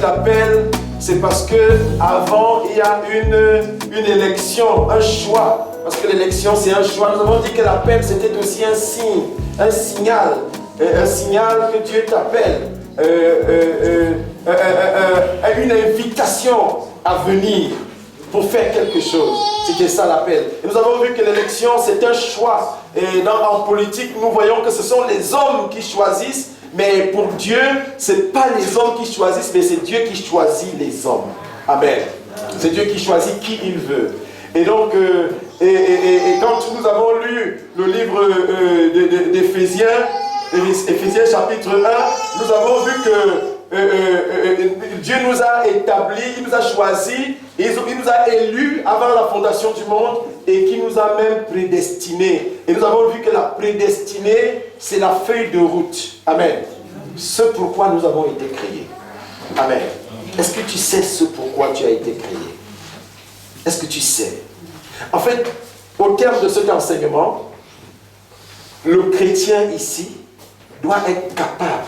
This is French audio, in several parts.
il appelle, c'est parce que avant il y a une élection, un choix. Parce que l'élection c'est un choix. Nous avons dit que l'appel c'était aussi un signe, un signal que Dieu t'appelle, une invitation à venir pour faire quelque chose. C'était ça l'appel. Et nous avons vu que l'élection c'est un choix. Et en politique nous voyons que ce sont les hommes qui choisissent. Mais pour Dieu, ce n'est pas les hommes qui choisissent, mais c'est Dieu qui choisit les hommes. Amen. C'est Dieu qui choisit qui il veut. Et donc, quand nous avons lu le livre d'Éphésiens, Éphésiens chapitre 1, nous avons vu que Dieu nous a établis, il nous a choisis, il nous a élus avant la fondation du monde et qui nous a même prédestinés. Et nous avons vu que la prédestinée, c'est la feuille de route. Amen. Ce pourquoi nous avons été créés. Amen. Est-ce que tu sais ce pourquoi tu as été créé? Est-ce que tu sais? En fait, au terme de cet enseignement, le chrétien ici doit être capable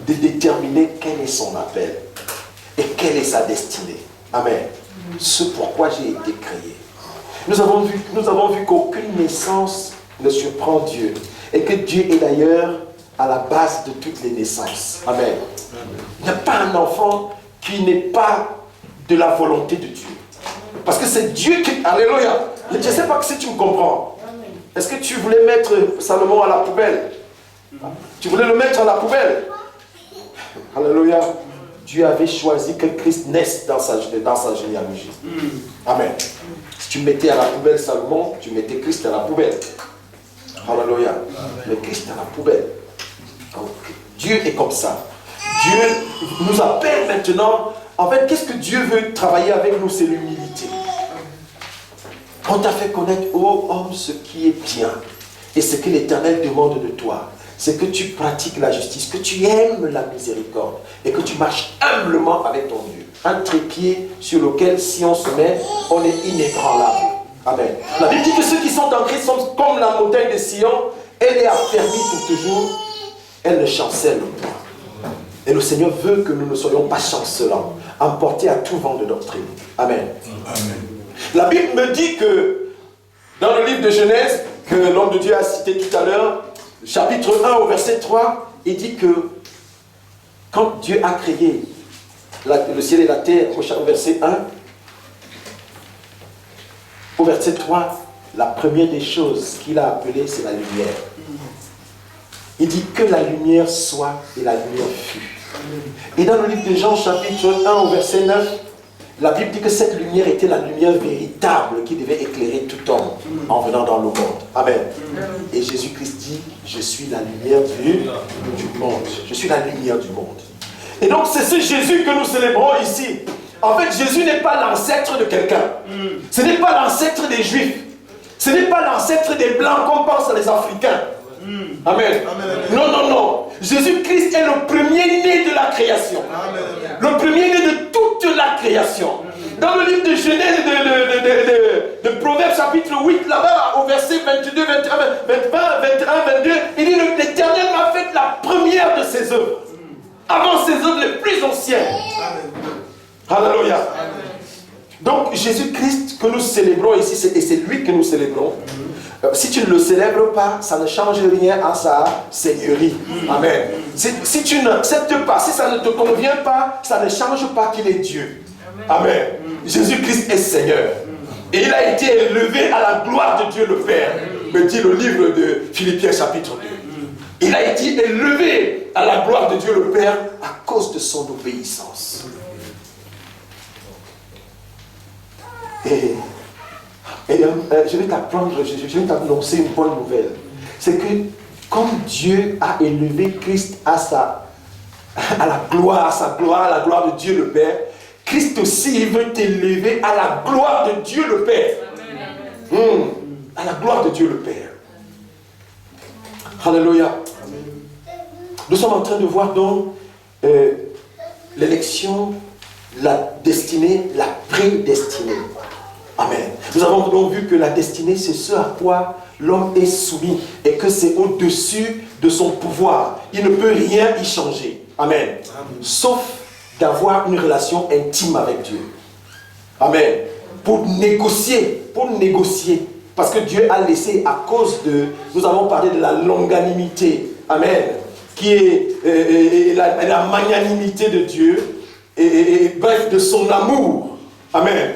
de déterminer quel est son appel et quelle est sa destinée. Amen. Ce pourquoi j'ai été créé. Nous avons vu qu'aucune naissance ne surprend Dieu et que Dieu est d'ailleurs à la base de toutes les naissances. Amen. Il n'y a pas un enfant qui n'est pas de la volonté de Dieu. Parce que c'est Dieu qui... Alléluia. Je ne sais pas si tu me comprends. Est-ce que tu voulais mettre Salomon à la poubelle? Tu voulais le mettre à la poubelle? Alléluia. Dieu avait choisi que Christ naisse dans sa généalogie. Amen. Si tu mettais à la poubelle Salomon, tu mettais Christ à la poubelle. Alléluia. Mais Christ à la poubelle. Donc, Dieu est comme ça. Dieu nous appelle maintenant. En fait, qu'est-ce que Dieu veut travailler avec nous? C'est l'humilité. On t'a fait connaître, ô homme, ce qui est bien. Et ce que l'Éternel demande de toi, c'est que tu pratiques la justice, que tu aimes la miséricorde et que tu marches humblement avec ton Dieu. Un trépied sur lequel, si on se met, on est inébranlable. Amen. La Bible dit que ceux qui sont en Christ sont comme la montagne de Sion. Elle est affermie pour toujours. Elle ne chancelle pas. Et le Seigneur veut que nous ne soyons pas chancelants, emportés à tout vent de doctrine. Amen. Amen. La Bible me dit que, dans le livre de Genèse, que l'homme de Dieu a cité tout à l'heure, chapitre 1 au verset 3, il dit que quand Dieu a créé le ciel et la terre, au verset 1, au verset 3, la première des choses qu'il a appelée, c'est la lumière. Il dit que la lumière soit et la lumière fut. Et dans le livre de Jean, chapitre 1 au verset 9, la Bible dit que cette lumière était la lumière véritable qui devait éclairer tout homme en venant dans le monde. Amen. Et Jésus-Christ dit, je suis la lumière du monde. Je suis la lumière du monde. Et donc c'est ce Jésus que nous célébrons ici. En fait, Jésus n'est pas l'ancêtre de quelqu'un. Ce n'est pas l'ancêtre des Juifs. Ce n'est pas l'ancêtre des Blancs comme pensent les Africains. Amen. Non, non, non. Jésus-Christ est le premier-né de la création. Amen. Le premier-né de toute la création. Dans le livre de Genèse, de Proverbes chapitre 8, là-bas, au verset 22, 21, 21, 22, il dit l'Éternel m'a fait la première de ses œuvres. Avant ses œuvres les plus anciennes. Alléluia. Donc Jésus-Christ que nous célébrons ici, et c'est lui que nous célébrons. Si tu ne le célèbres pas, ça ne change rien à sa seigneurie. Amen. Si tu n'acceptes pas, si ça ne te convient pas, ça ne change pas qu'il est Dieu. Amen. Jésus-Christ est Seigneur. Et il a été élevé à la gloire de Dieu le Père, me dit le livre de Philippiens chapitre 2. Il a été élevé à la gloire de Dieu le Père à cause de son obéissance. Et je vais t'apprendre, je vais t'annoncer une bonne nouvelle. C'est que comme Dieu a élevé Christ à la gloire, à la gloire de Dieu le Père, Christ aussi il veut t'élever à la gloire de Dieu le Père. À la gloire de Dieu le Père. Alléluia. Nous sommes en train de voir donc l'élection, la destinée, la prédestinée. Amen. Nous avons donc vu que la destinée, c'est ce à quoi l'homme est soumis et que c'est au-dessus de son pouvoir. Il ne peut rien y changer. Amen. Sauf d'avoir une relation intime avec Dieu. Amen. Pour négocier. Parce que Dieu a laissé à cause de... Nous avons parlé de la longanimité. Amen. Qui est la magnanimité de Dieu. Bref, de son amour. Amen.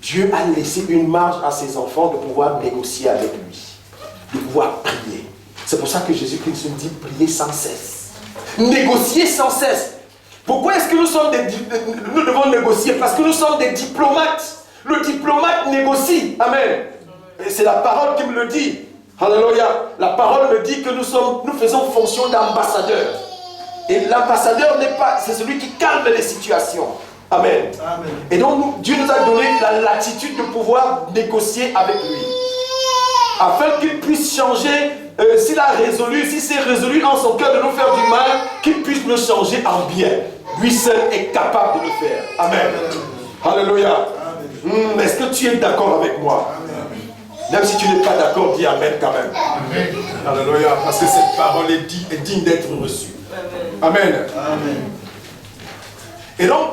Dieu a laissé une marge à ses enfants de pouvoir négocier avec lui. De pouvoir prier. C'est pour ça que Jésus-Christ nous dit prier sans cesse. Négocier sans cesse. Pourquoi est-ce que nous devons négocier? Parce que nous sommes des diplomates. Le diplomate négocie. Amen. Et c'est la parole qui me le dit. Alléluia. La parole me dit que nous faisons fonction d'ambassadeur. Et l'ambassadeur n'est pas, c'est celui qui calme les situations. Amen. Amen. Et donc Dieu nous a donné la latitude de pouvoir négocier avec lui. Afin qu'il puisse changer, si c'est résolu en son cœur de nous faire du mal, qu'il puisse le changer en bien. Lui seul est capable de le faire. Amen. Alléluia. Est-ce que tu es d'accord avec moi? Amen. Même si tu n'es pas d'accord, dis Amen quand même. Amen. Alléluia. Parce que cette parole est digne d'être reçue. Amen. Amen. Et donc,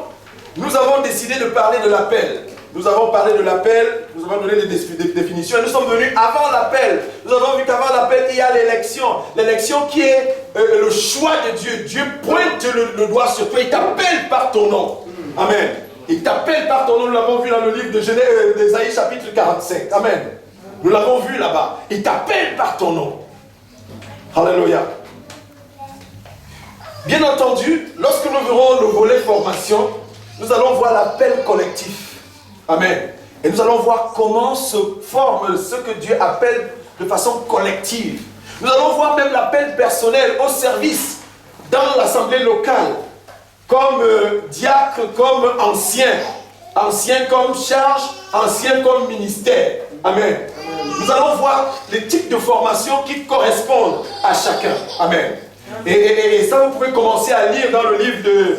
nous avons décidé de parler de l'appel. Nous avons parlé de l'appel, nous avons donné des définitions et nous sommes venus avant l'appel. Nous avons vu qu'avant l'appel, il y a l'élection. L'élection qui est le choix de Dieu. Dieu pointe le doigt sur toi, il t'appelle par ton nom. Amen. Il t'appelle par ton nom, nous l'avons vu dans le livre d'Ésaïe chapitre 45. Amen. Nous l'avons vu là-bas. Il t'appelle par ton nom. Alléluia. Bien entendu, lorsque nous verrons le volet formation, nous allons voir l'appel collectif. Amen. Et nous allons voir comment se forme ce que Dieu appelle de façon collective. Nous allons voir même l'appel personnel au service dans l'assemblée locale. Comme diacre, comme ancien. Ancien comme charge, ancien comme ministère. Amen. Nous allons voir les types de formation qui correspondent à chacun. Amen. Et ça, vous pouvez commencer à lire dans le livre de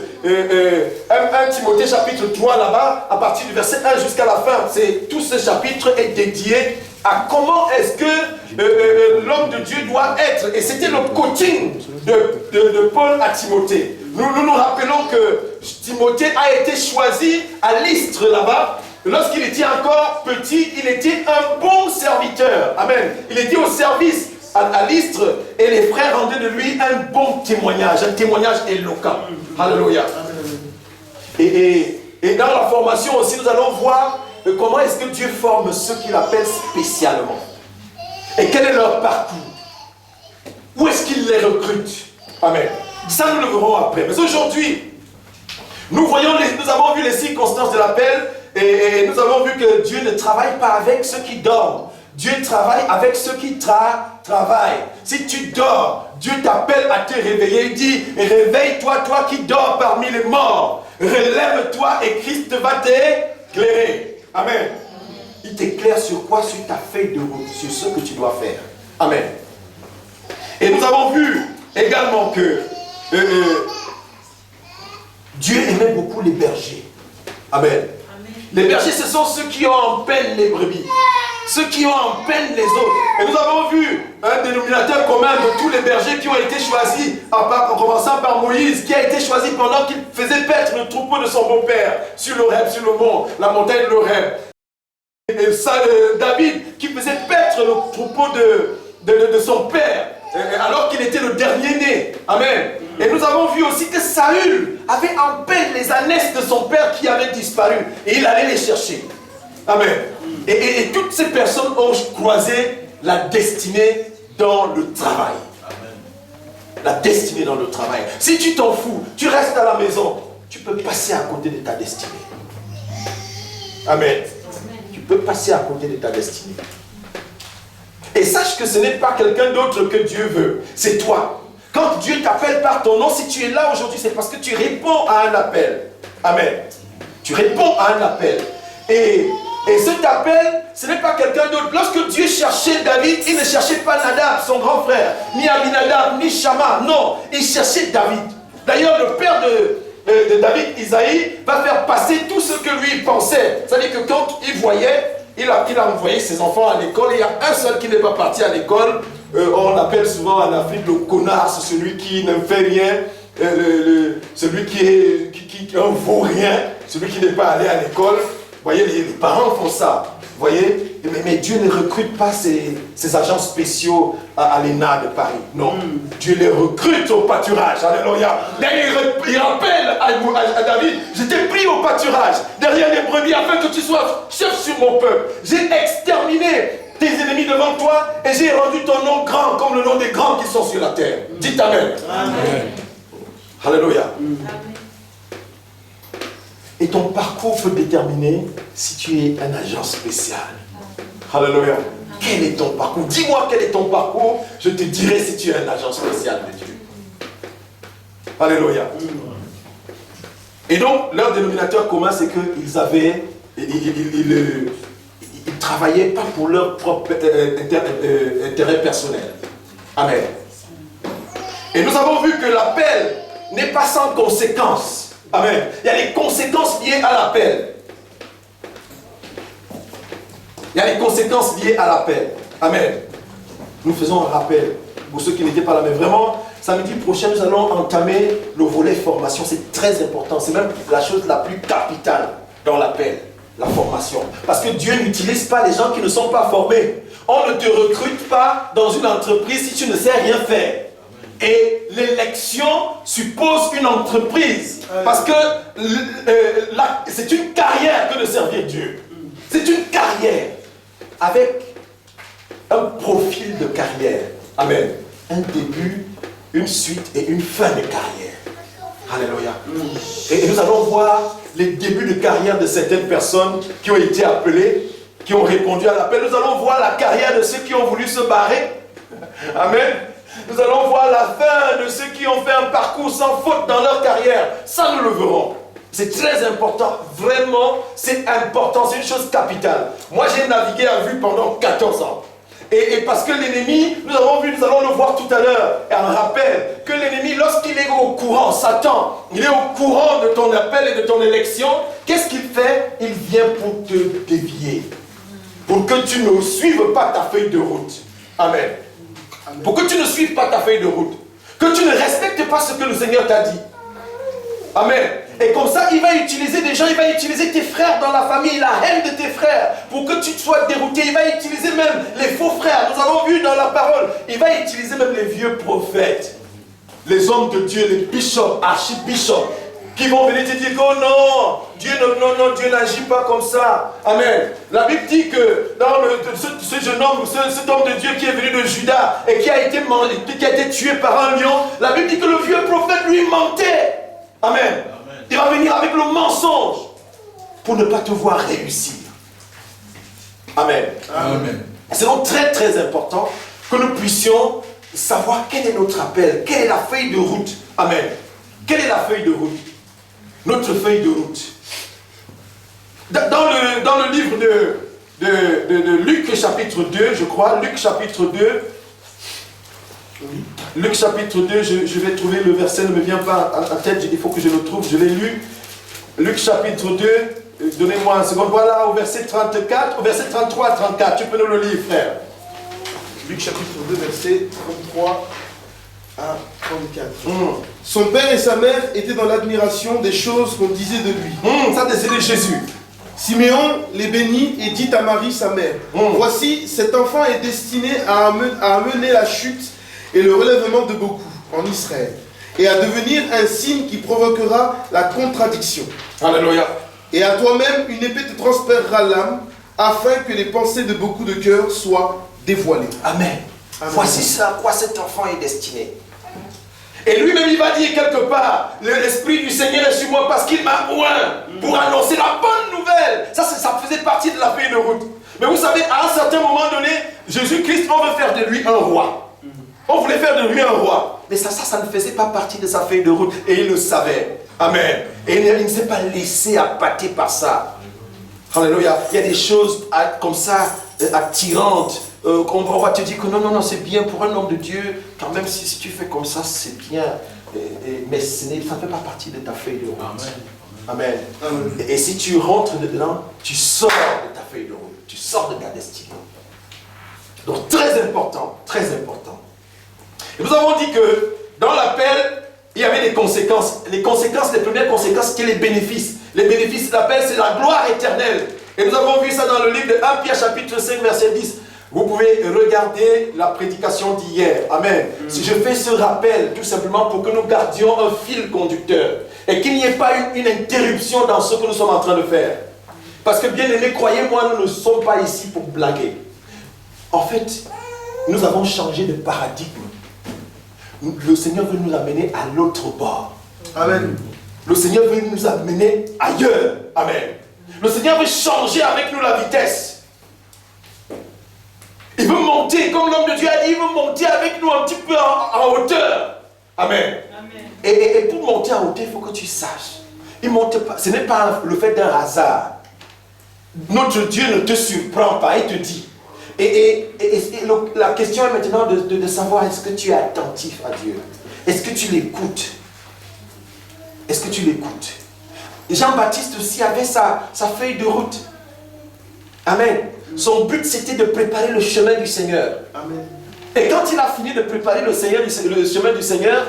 1 Timothée chapitre 3 là-bas, à partir du verset 1 jusqu'à la fin. Tout ce chapitre est dédié à comment est-ce que l'homme de Dieu doit être. Et c'était le coaching de Paul à Timothée. Nous rappelons que Timothée a été choisi à Lystre là-bas. Lorsqu'il était encore petit, il était un bon serviteur. Amen. Il était au service à Lystre et les frères rendaient de lui un bon témoignage, un témoignage éloquent. Alléluia. Et dans la formation aussi, nous allons voir comment est-ce que Dieu forme ceux qu'il appelle spécialement. Et quel est leur parcours. Où est-ce qu'il les recrute. Amen. Ça, nous le verrons après. Mais aujourd'hui, nous avons vu les circonstances de l'appel et nous avons vu que Dieu ne travaille pas avec ceux qui dorment. Dieu travaille avec ceux qui travaillent. Si tu dors, Dieu t'appelle à te réveiller. Il dit, réveille-toi, toi qui dors parmi les morts. Relève-toi et Christ va t'éclairer. Amen. Il t'éclaire sur quoi? Sur ta feuille de route, sur ce que tu dois faire. Amen. Et nous avons vu également que Dieu aimait beaucoup les bergers. Amen. Les bergers, ce sont ceux qui ont en peine les brebis. Ceux qui ont en peine les autres. Et nous avons vu un dénominateur commun de tous les bergers qui ont été choisis, en commençant par Moïse, qui a été choisi pendant qu'il faisait paître le troupeau de son beau-père sur l'Horeb, sur le mont, la montagne de l'Horeb. Et ça, David, qui faisait paître le troupeau de son père, alors qu'il était le dernier-né. Amen. Et nous avons vu aussi que Saül avait en peine les ânesses de son père qui avaient disparu. Et il allait les chercher. Amen. Et toutes ces personnes ont croisé la destinée dans le travail. Amen. La destinée dans le travail. Si tu t'en fous, tu restes à la maison, tu peux passer à côté de ta destinée. Amen. Tu peux passer à côté de ta destinée. Et sache que ce n'est pas quelqu'un d'autre que Dieu veut. C'est toi. Quand Dieu t'appelle par ton nom, si tu es là aujourd'hui, c'est parce que tu réponds à un appel. Amen. Tu réponds à un appel. Et cet appel, ce n'est pas quelqu'un d'autre. Lorsque Dieu cherchait David, il ne cherchait pas Nadab, son grand frère, ni Aminadab, ni Shama. Non, il cherchait David. D'ailleurs, le père de David, Isaïe, va faire passer tout ce que lui pensait. C'est-à-dire que quand il voyait, il a envoyé ses enfants à l'école. Il y a un seul qui n'est pas parti à l'école. On appelle souvent en Afrique le connard, c'est celui qui ne fait rien. celui qui est un vaurien, celui qui n'est pas allé à l'école. Vous voyez, les parents font ça. Vous voyez, mais Dieu ne recrute pas ces agents spéciaux à l'ENA de Paris. Non, Dieu les recrute au pâturage. Alléluia. Il rappelle à David, je t'ai pris au pâturage, derrière les brebis, afin que tu sois chef sur mon peuple. J'ai exterminé tes ennemis devant toi et j'ai rendu ton nom grand comme le nom des grands qui sont sur la terre. Dites Amen. Amen. Alléluia. Et ton parcours peut déterminer si tu es un agent spécial. Alléluia. Quel est ton parcours? Dis-moi quel est ton parcours. Je te dirai si tu es un agent spécial de Dieu. Alléluia. Et donc, leur dénominateur commun, c'est qu'ils avaient... Ils travaillaient pas pour leur propre intérêt personnel. Amen. Et nous avons vu que l'appel n'est pas sans conséquences. Amen. Il y a les conséquences liées à l'appel. Il y a les conséquences liées à l'appel. Amen. Nous faisons un rappel pour ceux qui n'étaient pas là. Mais vraiment, samedi prochain, nous allons entamer le volet formation. C'est très important. C'est même la chose la plus capitale dans l'appel. La formation. Parce que Dieu n'utilise pas les gens qui ne sont pas formés. On ne te recrute pas dans une entreprise si tu ne sais rien faire. Et l'élection suppose une entreprise. Parce que c'est une carrière que de servir Dieu. C'est une carrière avec un profil de carrière. Amen. Un début, une suite et une fin de carrière. Alléluia. Et nous allons voir les débuts de carrière de certaines personnes qui ont été appelées, qui ont répondu à l'appel. Nous allons voir la carrière de ceux qui ont voulu se barrer. Amen. Nous allons voir la fin de ceux qui ont fait un parcours sans faute dans leur carrière. Ça, nous le verrons. C'est très important. Vraiment, c'est important. C'est une chose capitale. Moi, j'ai navigué à vue pendant 14 ans. Et parce que l'ennemi, nous allons le voir tout à l'heure, et un rappel, que l'ennemi, lorsqu'il est au courant, Satan, il est au courant de ton appel et de ton élection, qu'est-ce qu'il fait? Il vient pour te dévier. Pour que tu ne suives pas ta feuille de route. Amen. Pour que tu ne suives pas ta feuille de route. Que tu ne respectes pas ce que le Seigneur t'a dit. Amen. Et comme ça, il va utiliser des gens, il va utiliser tes frères dans la famille, la haine de tes frères, pour que tu sois dérouté. Il va utiliser même les faux frères. Nous avons vu dans la parole, il va utiliser même les vieux prophètes, les hommes de Dieu, les bishops, archibishops, qui vont venir te dire que oh non, Dieu n'agit pas comme ça. Amen. La Bible dit que dans ce jeune homme, cet homme de Dieu qui est venu de Juda et qui a été tué par un lion, la Bible dit que le vieux prophète lui mentait. Amen. Il va venir avec le mensonge pour ne pas te voir réussir. Amen. Amen. C'est donc très très important que nous puissions savoir quel est notre appel, quelle est la feuille de route. Amen. Quelle est la feuille de route? Notre feuille de route. Dans le livre de Luc chapitre 2, je crois, Luc chapitre 2, Luc chapitre 2, je vais trouver le verset, ne me vient pas en tête, il faut que je le trouve, je l'ai lu. Luc chapitre 2, donnez-moi un second, voilà au verset 34, au verset 33 à 34, tu peux nous le lire frère. Luc chapitre 2, verset 33 à 34. Son père et sa mère étaient dans l'admiration des choses qu'on disait de lui. Ça c'est de Jésus. Siméon les bénit et dit à Marie sa mère, voici cet enfant est destiné à amener la chute et le relèvement de beaucoup en Israël, et à devenir un signe qui provoquera la contradiction. Alléluia. Et à toi-même, une épée te transpercera l'âme, afin que les pensées de beaucoup de cœurs soient dévoilées. Amen. Amen. Voici ce à quoi cet enfant est destiné. Et lui-même, il va dire quelque part, l'Esprit du Seigneur est sur moi parce qu'il m'a oint pour annoncer la bonne nouvelle. Ça faisait partie de la feuille de route. Mais vous savez, à un certain moment donné, Jésus-Christ, on veut faire de lui un roi. On voulait faire de lui un roi. Mais ça ne faisait pas partie de sa feuille de route. Et il le savait. Amen. Et il ne s'est pas laissé appâter par ça. Alléluia. Il y a des choses comme ça, attirantes. On va te dire que non, c'est bien pour un homme de Dieu. Quand même, si tu fais comme ça, c'est bien. Mais ça ne fait pas partie de ta feuille de route. Amen. Amen. Et si tu rentres dedans, tu sors de ta feuille de route. Tu sors de ta destinée. Donc, très important, très important. Et nous avons dit que dans l'appel, il y avait des conséquences. Les conséquences, les premières conséquences, c'était les bénéfices. Les bénéfices de l'appel, c'est la gloire éternelle. Et nous avons vu ça dans le livre de 1 Pierre chapitre 5 verset 10. Vous pouvez regarder la prédication d'hier. Amen. Si je fais ce rappel, tout simplement pour que nous gardions un fil conducteur et qu'il n'y ait pas une interruption dans ce que nous sommes en train de faire. Parce que bien aimés, croyez-moi, nous ne sommes pas ici pour blaguer. En fait, nous avons changé de paradigme. Le Seigneur veut nous amener à l'autre bord. Amen. Le Seigneur veut nous amener ailleurs. Amen. Le Seigneur veut changer avec nous la vitesse. Il veut monter, comme l'homme de Dieu a dit, il veut monter avec nous un petit peu en hauteur. Amen. Amen. Et pour monter en hauteur, il faut que tu saches. Il monte pas, ce n'est pas le fait d'un hasard. Notre Dieu ne te surprend pas, il te dit. La question est maintenant de savoir, est-ce que tu es attentif à Dieu? Est-ce que tu l'écoutes? Est-ce que tu l'écoutes? Jean-Baptiste aussi avait sa feuille de route. Amen. Son but, c'était de préparer le chemin du Seigneur. Amen. Et quand il a fini de préparer le chemin du Seigneur,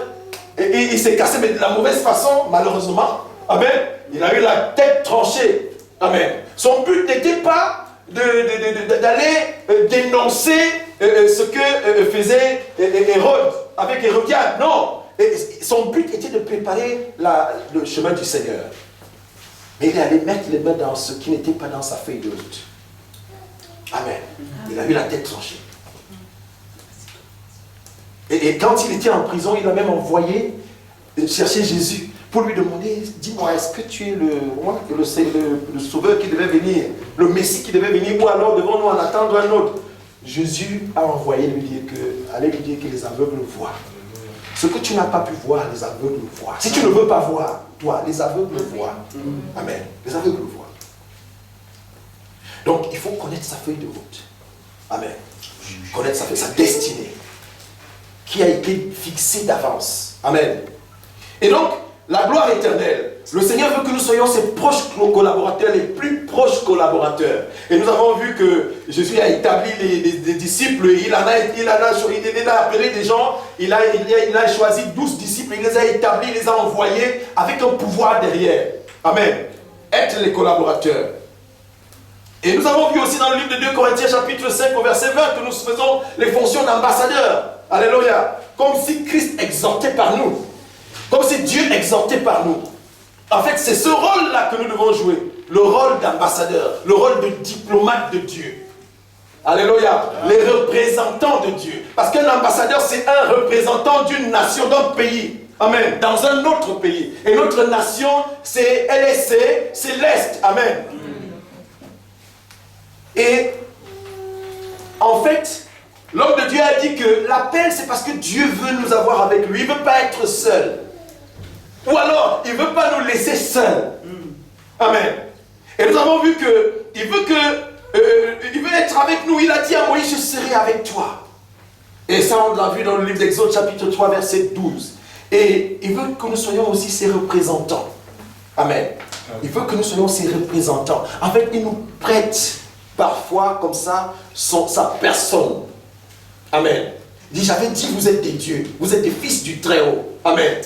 il s'est cassé, mais de la mauvaise façon, malheureusement. Amen. Il a eu la tête tranchée. Amen. Son but n'était pas d'aller dénoncer ce que faisait Hérode avec Hérodiade. Non. Son but était de préparer le chemin du Seigneur. Mais il allait mettre les mains dans ce qui n'était pas dans sa feuille de route. Amen. Il a eu la tête tranchée. Et quand il était en prison, il a même envoyé chercher Jésus pour lui demander, dis-moi, est-ce que tu es le sauveur qui devait venir, le Messie qui devait venir, ou alors devons-nous en attendre un autre? Jésus a envoyé aller lui dire que les aveugles voient. Ce que tu n'as pas pu voir, les aveugles voient. Si tu ne veux pas voir, toi, les aveugles voient. Amen. Les aveugles voient. Donc, il faut connaître sa feuille de route. Amen. Connaître sa destinée, qui a été fixée d'avance. Amen. Et donc, la gloire éternelle. Le Seigneur veut que nous soyons ses proches collaborateurs, les plus proches collaborateurs. Et nous avons vu que Jésus a établi des disciples, il a appelé des gens, il a choisi 12 disciples, il les a établis, il les a envoyés avec un pouvoir derrière. Amen. Être les collaborateurs. Et nous avons vu aussi dans le livre de 2 Corinthiens chapitre 5 au verset 20 que nous faisons les fonctions d'ambassadeurs. Alléluia. Comme si Christ exhortait par nous. Comme si Dieu exhortait par nous. En fait, c'est ce rôle-là que nous devons jouer. Le rôle d'ambassadeur, le rôle de diplomate de Dieu. Alléluia. Les représentants de Dieu. Parce qu'un ambassadeur, c'est un représentant d'une nation, d'un pays. Amen. Dans un autre pays. Et notre nation, c'est LSC, c'est l'Est. Amen. Et en fait, l'homme de Dieu a dit que l'appel, c'est parce que Dieu veut nous avoir avec lui. Il ne veut pas être seul. Ou alors, il ne veut pas nous laisser seuls. Amen. Et nous avons vu qu'il veut être avec nous. Il a dit à Moïse, je serai avec toi. Et ça, on l'a vu dans le livre d'Exode, chapitre 3, verset 12. Et il veut que nous soyons aussi ses représentants. Amen. Il veut que nous soyons ses représentants. En fait, il nous prête parfois comme ça sa personne. Amen. Il dit, j'avais dit, vous êtes des dieux. Vous êtes des fils du Très-Haut. Amen.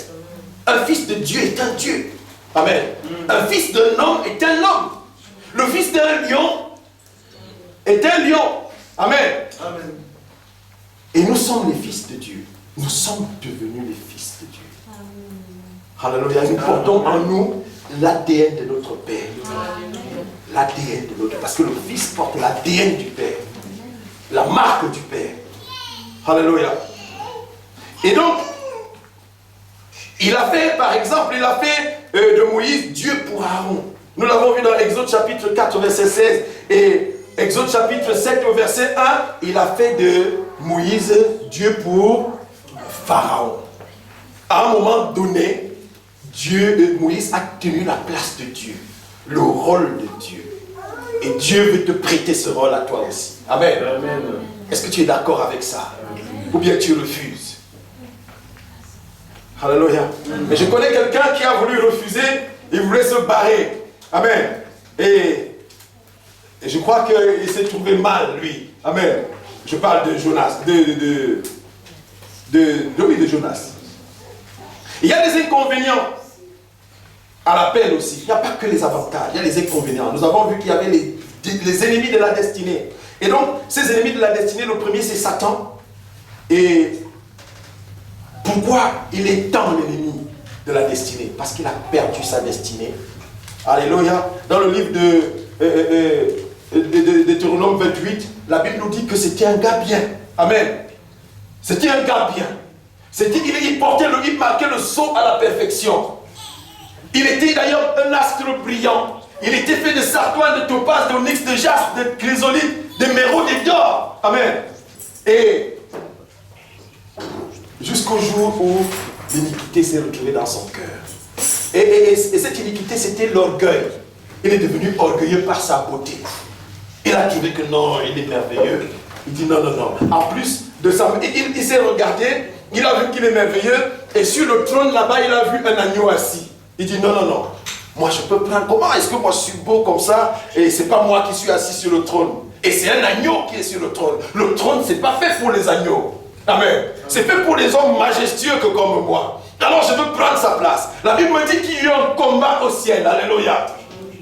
Un fils de Dieu est un Dieu. Amen. Un fils d'un homme est un homme. Le fils d'un lion est un lion. Amen. Amen. Et nous sommes les fils de Dieu. Nous sommes devenus les fils de Dieu. Alléluia. Nous portons en nous l'ADN de notre Père. L'ADN de notre Père. Parce que le Fils porte l'ADN du Père. La marque du Père. Alléluia. Et donc, il a fait, par exemple, de Moïse Dieu pour Aaron. Nous l'avons vu dans Exode chapitre 4, verset 16. Et Exode chapitre 7, au verset 1, il a fait de Moïse Dieu pour Pharaon. À un moment donné, Moïse a tenu la place de Dieu, le rôle de Dieu. Et Dieu veut te prêter ce rôle à toi aussi. Amen. Amen. Est-ce que tu es d'accord avec ça? Ou bien tu refuses? Alléluia. Mais je connais quelqu'un qui a voulu refuser, il voulait se barrer. Amen. Et je crois qu'il s'est trouvé mal, lui. Amen. Je parle de Jonas, de Jonas. Il y a des inconvénients à l'appel aussi. Il n'y a pas que les avantages, il y a les inconvénients. Nous avons vu qu'il y avait les ennemis de la destinée. Et donc, ces ennemis de la destinée, le premier c'est Satan. Et pourquoi il est tant l'ennemi de la destinée? Parce qu'il a perdu sa destinée. Alléluia. Dans le livre de Deutéronome 28, la Bible nous dit que c'était un gars bien. Amen. C'était un gars bien. Il marquait le saut à la perfection. Il était d'ailleurs un astre brillant. Il était fait de sartoine, de topaz, d'onyx, de jaspe, de chrysolite, d'émeraude et d'or. Amen. Et jusqu'au jour où l'iniquité s'est retrouvée dans son cœur. Et cette iniquité, c'était l'orgueil. Il est devenu orgueilleux par sa beauté. Il a trouvé que non, il est merveilleux. Il dit non, non, non. En plus de ça, il s'est regardé, il a vu qu'il est merveilleux, et sur le trône là-bas, il a vu un agneau assis. Il dit non, non, non. Moi, je peux prendre. Comment est-ce que moi je suis beau comme ça, et c'est pas moi qui suis assis sur le trône? Et c'est un agneau qui est sur le trône. Le trône, c'est pas fait pour les agneaux. Amen. C'est fait pour les hommes majestueux que comme moi. Alors je veux prendre sa place. La Bible me dit qu'il y a eu un combat au ciel. Alléluia.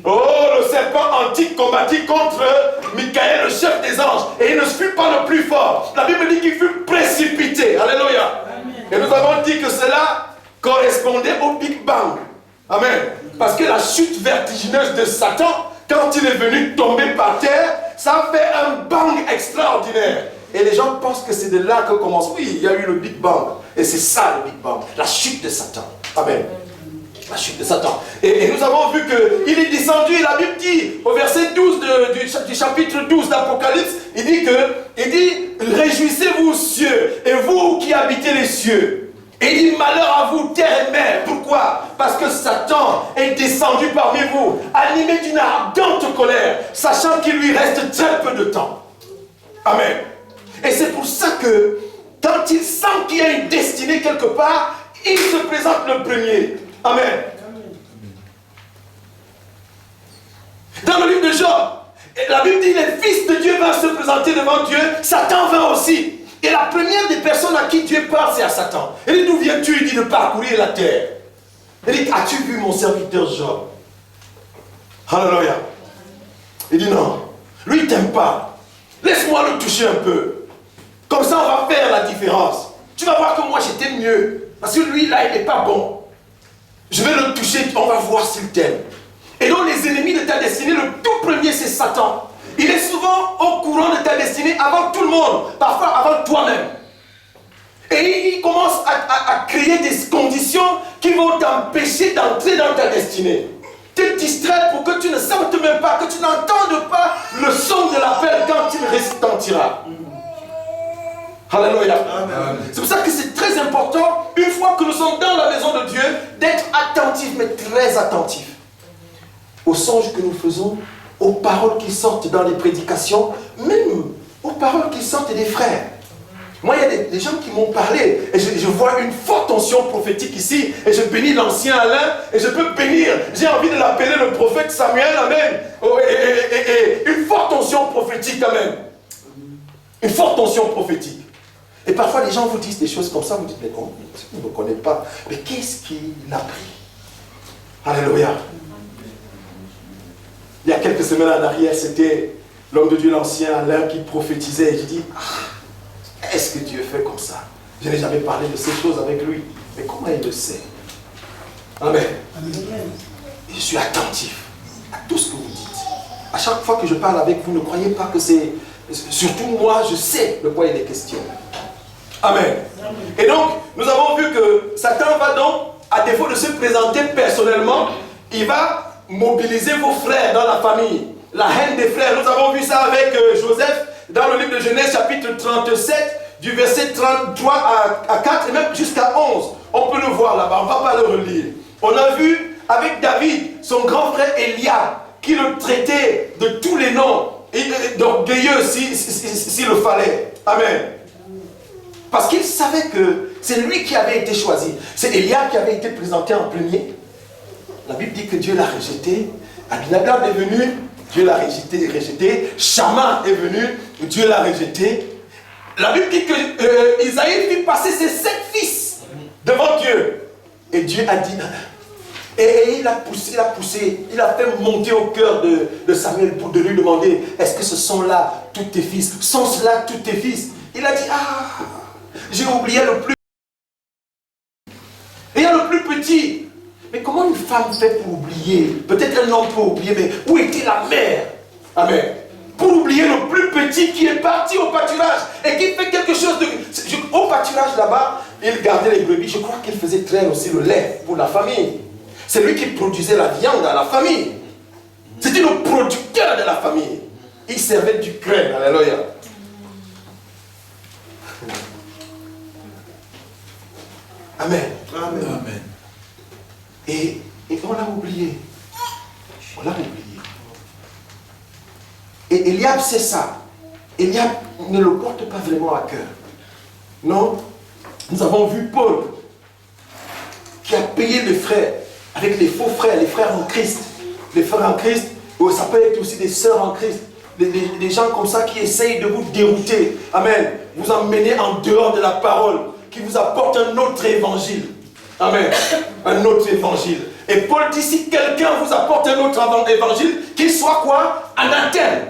Oh, le serpent antique combattit contre Michael, le chef des anges. Et il ne fut pas le plus fort. La Bible dit qu'il fut précipité. Alléluia. Et nous avons dit que cela correspondait au Big Bang. Amen. Parce que la chute vertigineuse de Satan, quand il est venu tomber par terre, ça a fait un bang extraordinaire. Et les gens pensent que c'est de là que commence. Oui, il y a eu le Big Bang. Et c'est ça le Big Bang. La chute de Satan. Amen. La chute de Satan. Et nous avons vu qu'il est descendu, et la Bible dit, au verset 12 du chapitre 12 d'Apocalypse, il dit, réjouissez-vous cieux, et vous qui habitez les cieux. Et il dit, malheur à vous, terre et mer. Pourquoi? Parce que Satan est descendu parmi vous, animé d'une ardente colère, sachant qu'il lui reste très peu de temps. Amen. Et c'est pour ça que, quand il sent qu'il y a une destinée quelque part, il se présente le premier. Amen. Dans le livre de Job, la Bible dit, les fils de Dieu vont se présenter devant Dieu, Satan vint aussi. Et la première des personnes à qui Dieu parle, c'est à Satan. Il dit, d'où viens-tu? Il dit, de parcourir la terre. Il dit, as-tu vu mon serviteur Job? Alléluia. Il dit, non, lui il t'aime pas. Laisse-moi le toucher un peu. Comme ça, on va faire la différence. Tu vas voir que moi, j'étais mieux. Parce que lui, là, il n'est pas bon. Je vais le toucher, on va voir s'il t'aime. Et donc, les ennemis de ta destinée, le tout premier, c'est Satan. Il est souvent au courant de ta destinée avant tout le monde. Parfois, avant toi-même. Et il commence à créer des conditions qui vont t'empêcher d'entrer dans ta destinée. Te distraire pour que tu ne sentes même pas, que tu n'entendes pas le son de l'appel quand il retentira. Alléluia. C'est pour ça que c'est très important, une fois que nous sommes dans la maison de Dieu, d'être attentifs, mais très attentifs aux songes que nous faisons, aux paroles qui sortent dans les prédications, même aux paroles qui sortent des frères. Moi, il y a des gens qui m'ont parlé, et je vois une forte onction prophétique ici, et je bénis l'ancien Alain, et je peux bénir, j'ai envie de l'appeler le prophète Samuel, amen, et une forte onction prophétique, amen. Une forte onction prophétique. Et parfois les gens vous disent des choses comme ça, vous dites, mais comment, vous ne me connaissez pas, mais qu'est-ce qu'il a pris? Alléluia. Il y a quelques semaines en arrière, c'était l'homme de Dieu, l'ancien Alain, qui prophétisait, et je dis, est-ce que Dieu fait comme ça? Je n'ai jamais parlé de ces choses avec lui, mais comment il le sait? Amen. Et je suis attentif à tout ce que vous dites. À chaque fois que je parle avec vous, ne croyez pas que c'est... Surtout moi, je sais de quoi il est question. Amen. Et donc, nous avons vu que Satan va donc, à défaut de se présenter personnellement, il va mobiliser vos frères dans la famille. La haine des frères. Nous avons vu ça avec Joseph dans le livre de Genèse chapitre 37, du verset 33 à 4 et même jusqu'à 11. On peut le voir là-bas, on ne va pas le relire. On a vu avec David, son grand frère Eliab, qui le traitait de tous les noms, d'orgueilleux s'il le fallait. Amen. Parce qu'il savait que c'est lui qui avait été choisi. C'est Eliab qui avait été présenté en premier. La Bible dit que Dieu l'a rejeté. Abinadab est venu, Dieu l'a rejeté. Shama est venu, Dieu l'a rejeté. La Bible dit que Isaïe fit passer ses 7 fils devant Dieu. Et Dieu a dit, et il a poussé, il a fait monter au cœur de Samuel pour de lui demander, est-ce que ce sont là tous tes fils? Sont-ce là tous tes fils? Il a dit, j'ai oublié le plus. Et il y a le plus petit. Mais comment une femme fait pour oublier? Peut-être un homme peut oublier, mais où était la mère? Amen. Pour oublier le plus petit qui est parti au pâturage et qui fait quelque chose de... Au pâturage là-bas, il gardait les brebis. Je crois qu'il faisait traire aussi le lait pour la famille. C'est lui qui produisait la viande à la famille. C'était le producteur de la famille. Il servait du grain. Alléluia. Amen. Amen. Amen. Et on l'a oublié. On l'a oublié. Et Eliab, c'est ça. Eliab ne le porte pas vraiment à cœur. Non. Nous avons vu Paul qui a payé les frères avec les faux frères, les frères en Christ. Les frères en Christ, ça peut être aussi des sœurs en Christ. Des gens comme ça qui essayent de vous dérouter. Amen. Vous emmener en dehors de la parole, qui vous apporte un autre évangile. Amen. Un autre évangile. Et Paul dit, si quelqu'un vous apporte un autre évangile, qu'il soit quoi? Anathème.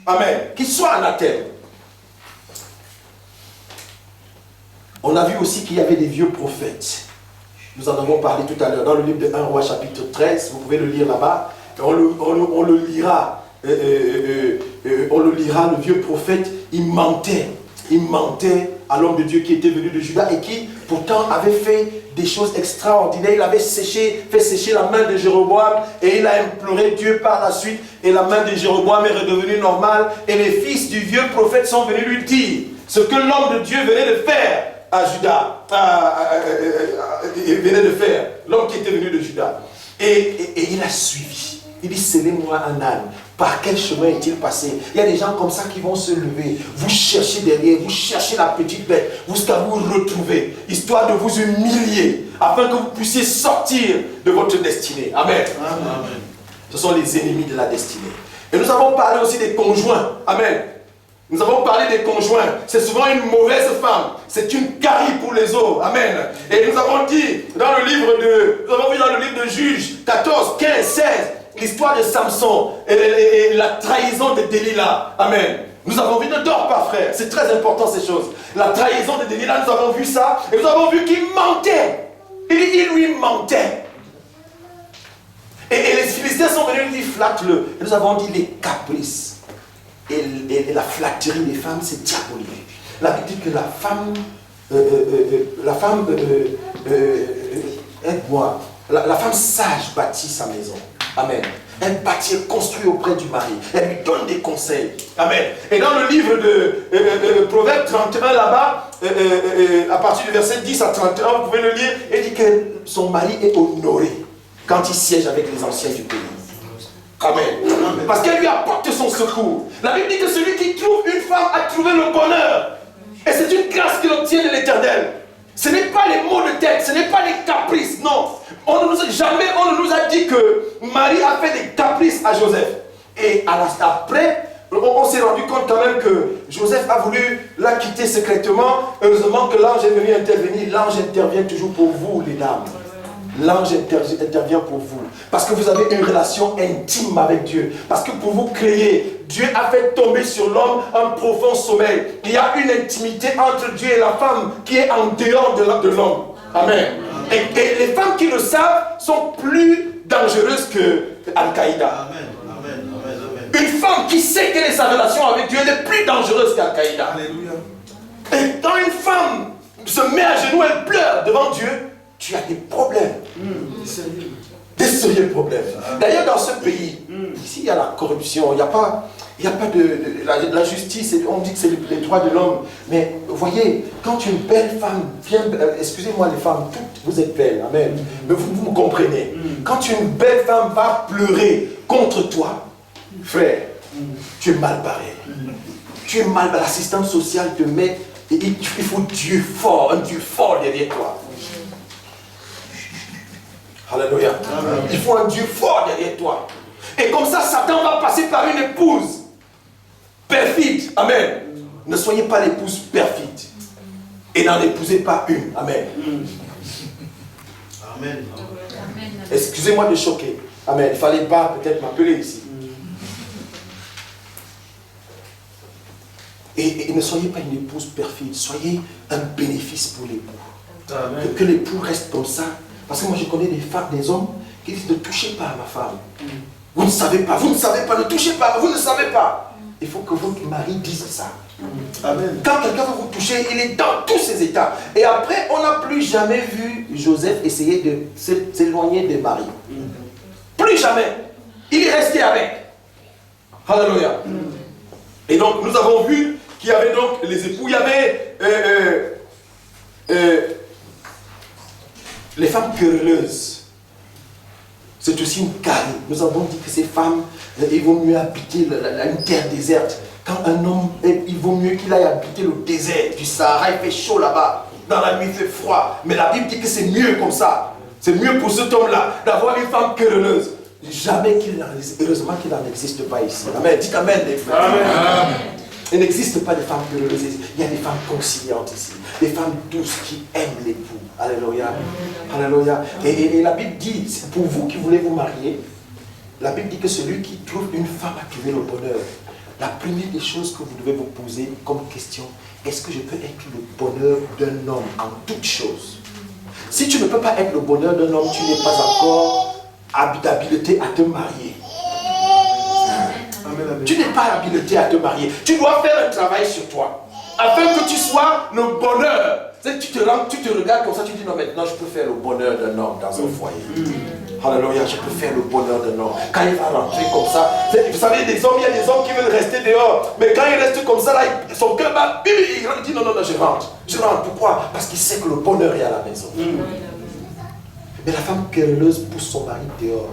Amen. Qu'il soit anathème. On a vu aussi qu'il y avait des vieux prophètes. Nous en avons parlé tout à l'heure dans le livre de 1 Roi chapitre 13. Vous pouvez le lire là-bas. On le lira. On le lira, le vieux prophète, il mentait. Il mentait à l'homme de Dieu qui était venu de Juda et qui pourtant avait fait des choses extraordinaires. Il avait fait sécher la main de Jéroboam et il a imploré Dieu par la suite et la main de Jéroboam est redevenue normale et les fils du vieux prophète sont venus lui dire ce que l'homme de Dieu venait de faire à Juda. Il venait de faire, l'homme qui était venu de Juda. Et il a suivi. Il dit, scellez-moi un âne. Par quel chemin est-il passé? Il y a des gens comme ça qui vont se lever. Vous cherchez derrière, vous cherchez la petite bête jusqu'à vous retrouver, histoire de vous humilier, afin que vous puissiez sortir de votre destinée. Amen. Amen. Ce sont les ennemis de la destinée. Et nous avons parlé aussi des conjoints. Amen. Nous avons parlé des conjoints. C'est souvent une mauvaise femme. C'est une carie pour les autres. Amen. Et nous avons dit dans le livre nous avons vu dans le livre de Juges 14, 15, 16, l'histoire de Samson et la trahison de Delilah. Amen. Nous avons vu, ne dors pas frère, c'est très important ces choses. La trahison de Delilah, nous avons vu ça. Et nous avons vu qu'il mentait. Il lui mentait. Et les Philistins sont venus lui dire, flatte-le. Et nous avons dit les caprices. Et la flatterie des femmes, c'est diabolique. La Bible dit que la femme, aide-moi, la femme sage bâtit sa maison. Amen. Elle bâtit, elle construit auprès du mari. Elle lui donne des conseils. Amen. Et dans le livre de Proverbe 31, là-bas, à partir du verset 10 à 31, vous pouvez le lire, il dit que son mari est honoré quand il siège avec les anciens du pays. Amen. Amen. Parce qu'elle lui apporte son secours. La Bible dit que celui qui trouve une femme a trouvé le bonheur. Et c'est une grâce qu'il obtient de l'Éternel. Ce n'est pas les maux de tête, ce n'est pas les caprices, non. Jamais on ne nous a dit que Marie a fait des caprices à Joseph. Et après, on s'est rendu compte quand même que Joseph a voulu la quitter secrètement. Heureusement que l'ange est venu intervenir. L'ange intervient toujours pour vous, les dames. L'ange intervient pour vous. Parce que vous avez une relation intime avec Dieu. Parce que pour vous créer, Dieu a fait tomber sur l'homme un profond sommeil. Il y a une intimité entre Dieu et la femme qui est en dehors de l'homme. Amen. Et les femmes qui le savent sont plus dangereuses que Al-Qaïda. Amen. Amen. Amen. Amen. Une femme qui sait quelle est sa relation avec Dieu, elle est plus dangereuse qu'Al-Qaïda. Alléluia. Et quand une femme se met à genoux, elle pleure devant Dieu, tu as des problèmes. Des sérieux problèmes. D'ailleurs, dans ce pays, ici, il y a la corruption, il n'y a pas de la justice, on dit que c'est les droits de l'homme. Mais vous voyez, quand une belle femme vient, excusez-moi les femmes, toutes vous êtes belles, amen, mais vous me comprenez. Quand une belle femme va pleurer contre toi, frère, tu es mal barré. Tu es mal barré. L'assistante sociale te met, et il faut Dieu fort, un Dieu fort derrière toi. Alléluia. Amen. Il faut un Dieu fort derrière toi. Et comme ça, Satan va passer par une épouse perfide. Amen. Ne soyez pas l'épouse perfide. Et n'en épousez pas une. Amen. Amen. Excusez-moi de choquer. Amen. Il ne fallait pas peut-être m'appeler ici. Et ne soyez pas une épouse perfide, soyez un bénéfice pour l'époux. Que l'époux reste comme ça. Parce que moi je connais des femmes, des hommes qui disent ne touchez pas à ma femme. Vous ne savez pas, ne touchez pas, vous ne savez pas. Il faut que votre mari dise ça. Amen. Quand quelqu'un va vous toucher, il est dans tous ses états. Et après, on n'a plus jamais vu Joseph essayer de s'éloigner des maris. Plus jamais. Il est resté avec. Alléluia. Et donc, nous avons vu qu'il y avait donc les époux, il y avait les femmes querelleuses. C'est aussi une carie. Nous avons dit que ces femmes, il vaut mieux habiter une terre déserte. Quand un homme, il vaut mieux qu'il aille habiter le désert du Sahara, il fait chaud là-bas. Dans la nuit, il fait froid. Mais la Bible dit que c'est mieux comme ça. C'est mieux pour cet homme-là d'avoir une femme querelleuse. Jamais heureusement qu'il n'en existe pas ici. Amen. Dites Amen, les frères. Amen. Il n'existe pas de femmes querelleuses. Il y a des femmes conciliantes ici. Des femmes douces qui aiment l'époux. Alléluia. Alléluia. Et la Bible dit, pour vous qui voulez vous marier, la Bible dit que celui qui trouve une femme a trouvé le bonheur. La première des choses que vous devez vous poser comme question, est-ce que je peux être le bonheur d'un homme en toutes choses? Si tu ne peux pas être le bonheur d'un homme, tu n'es pas encore habilité à te marier. Amen, amen. Tu n'es pas habilité à te marier. Tu dois faire un travail sur toi, afin que tu sois le bonheur. Tu te regardes comme ça, tu dis non, maintenant je peux faire le bonheur d'un homme dans un foyer. Alléluia, je peux faire le bonheur d'un homme. Quand il va rentrer comme ça, vous savez, il y a des hommes qui veulent rester dehors. Mais quand il reste comme ça, là, son cœur bat, il dit non, je rentre. Je rentre. Pourquoi? Parce qu'il sait que le bonheur est à la maison. Mais la femme querelleuse pousse son mari dehors.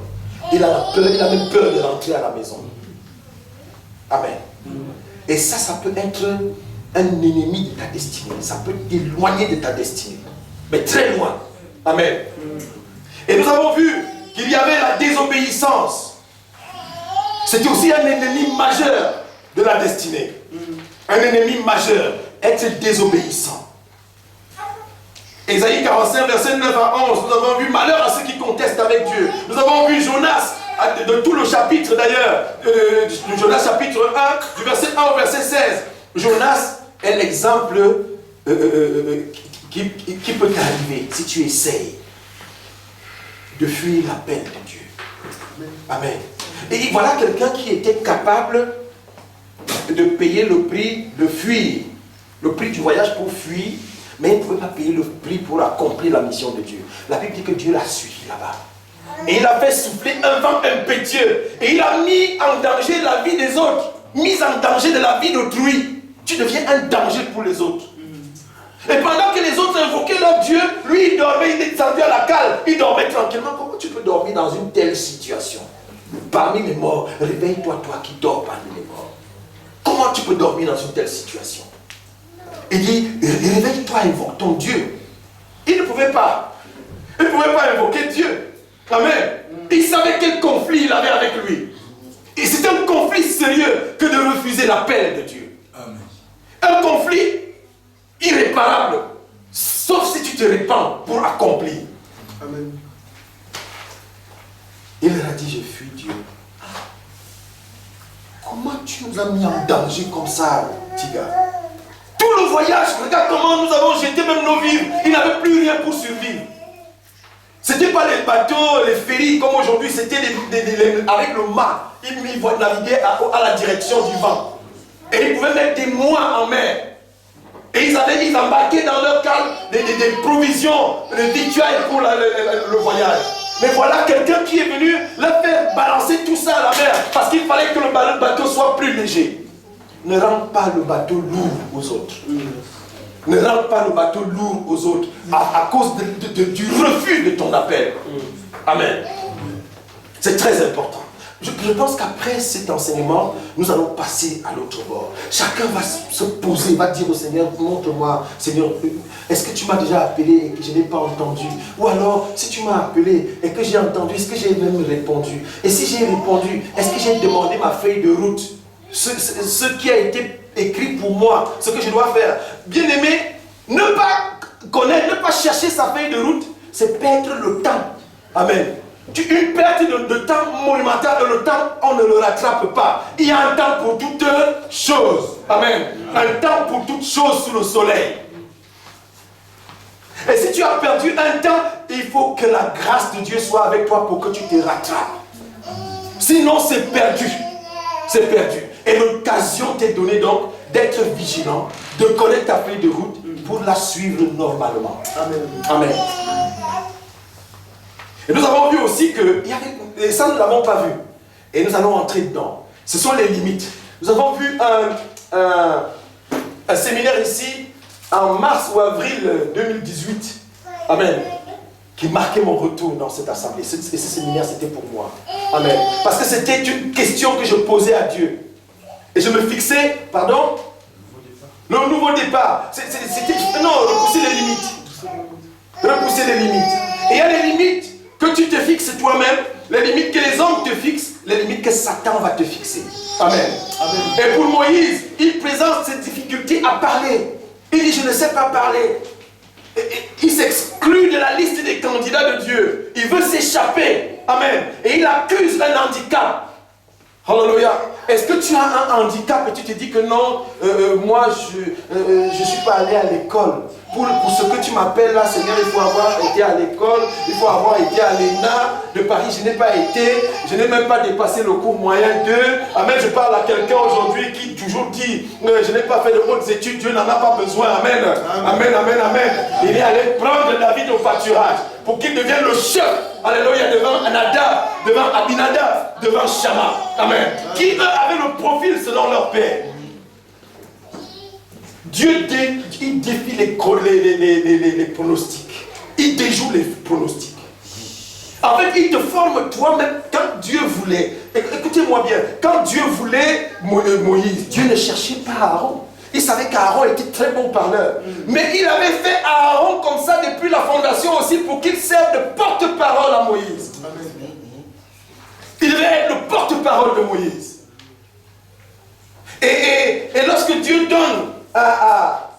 Il a même peur de rentrer à la maison. Amen. Et ça peut être un ennemi de ta destinée. Ça peut t'éloigner de ta destinée. Mais très loin. Amen. Et nous avons vu qu'il y avait la désobéissance. C'était aussi un ennemi majeur de la destinée. Un ennemi majeur. Être désobéissant. Ésaïe 45, verset 9 à 11. Nous avons vu malheur à ceux qui contestent avec Dieu. Nous avons vu Jonas, de tout le chapitre d'ailleurs, Jonas chapitre 1, du verset 1 au verset 16. Jonas est l'exemple qui peut t'arriver si tu essayes de fuir l'appel de Dieu. Amen. Et voilà quelqu'un qui était capable de payer le prix de fuir, le prix du voyage pour fuir, mais il ne pouvait pas payer le prix pour accomplir la mission de Dieu. La Bible dit que Dieu l'a suivi là-bas. Et il a fait souffler un vent impétueux. Et il a mis en danger la vie des autres. Mis en danger de la vie d'autrui. Tu deviens un danger pour les autres. Et pendant que les autres invoquaient leur Dieu, lui il dormait, il est descendu à la cale. Il dormait tranquillement. Comment tu peux dormir dans une telle situation? Parmi les morts, réveille-toi, toi qui dors parmi les morts. Comment tu peux dormir dans une telle situation? Il dit, réveille-toi, invoque ton Dieu. Il ne pouvait pas. Il ne pouvait pas invoquer Dieu. Amen. Il savait quel conflit il avait avec lui. Et c'était un conflit sérieux que de refuser l'appel de Dieu. Amen. Un conflit irréparable. Sauf si tu te répands pour accomplir. Amen. Il leur a dit, je fuis Dieu. Comment tu nous as mis en danger comme ça, petit gars? Tout le voyage, regarde comment nous avons jeté même nos vivres. Il n'avait plus rien pour survivre. C'était pas les bateaux, les ferries comme aujourd'hui, c'était avec le mât. Ils naviguaient à la direction du vent. Et ils pouvaient mettre des mois en mer. Et ils embarquaient dans leur cale des provisions, des victuailles pour le voyage. Mais voilà quelqu'un qui est venu leur faire balancer tout ça à la mer. Parce qu'il fallait que le bateau soit plus léger. Ne rends pas le bateau lourd aux autres. Ne rends pas le bateau lourd aux autres à cause du refus de ton appel. Amen. C'est très important. Je pense qu'après cet enseignement, nous allons passer à l'autre bord. Chacun va se poser, va dire au Seigneur, montre-moi, Seigneur, est-ce que tu m'as déjà appelé et que je n'ai pas entendu? Ou alors, si tu m'as appelé et que j'ai entendu, est-ce que j'ai même répondu? Et si j'ai répondu, est-ce que j'ai demandé ma feuille de route? Ce qui a été écrit pour moi, ce que je dois faire. Bien-aimé, ne pas connaître, ne pas chercher sa feuille de route, c'est perdre le temps. Amen. Une perte de temps monumentale, le temps, on ne le rattrape pas. Il y a un temps pour toutes choses. Amen. Un temps pour toutes choses sous le soleil. Et si tu as perdu un temps, il faut que la grâce de Dieu soit avec toi pour que tu te rattrapes. Sinon, c'est perdu. C'est perdu. Et l'occasion t'est donnée donc d'être vigilant, de connaître ta feuille de route pour la suivre normalement. Amen. Amen. Et nous avons vu aussi que, et ça nous ne l'avons pas vu, et nous allons entrer dedans. Ce sont les limites. Nous avons vu un séminaire ici, en mars ou avril 2018, Amen, qui marquait mon retour dans cette assemblée. Et ce séminaire, c'était pour moi. Amen. Parce que c'était une question que je posais à Dieu. Et je me fixais, pardon, le nouveau départ. Non, repousser les limites. Repousser les limites. Et il y a les limites que tu te fixes toi-même, les limites que les hommes te fixent, les limites que Satan va te fixer. Amen. Amen. Et pour Moïse, il présente cette difficulté à parler. Il dit, je ne sais pas parler. Il s'exclut de la liste des candidats de Dieu. Il veut s'échapper. Amen. Et il accuse un handicap. Alléluia. Est-ce que tu as un handicap et tu te dis que non, moi je ne suis pas allé à l'école. Pour ce que tu m'appelles là, Seigneur, il faut avoir été à l'école, il faut avoir été à l'ENA de Paris. Je n'ai pas été, je n'ai même pas dépassé le cours moyen 2. Amen. Je parle à quelqu'un aujourd'hui qui toujours dit, je n'ai pas fait de hautes études, Dieu n'en a pas besoin. Amen. Amen, amen, amen. Il est allé prendre David au pâturage pour qu'il devienne le chef. Alléluia, devant Nadab, devant Abinadab, devant Shama. Amen. Qui eux avaient le profil selon leur père. Dieu il défie les pronostics. Il déjoue les pronostics. En fait, il te forme toi-même. Quand Dieu voulait, écoutez-moi bien, quand Dieu voulait Moïse, Dieu ne cherchait pas Aaron. Il savait qu'Aaron était très bon parleur. Mais il avait fait Aaron comme ça depuis la fondation aussi pour qu'il serve de porte-parole à Moïse. Il devait être le porte-parole de Moïse. Et lorsque Dieu donne à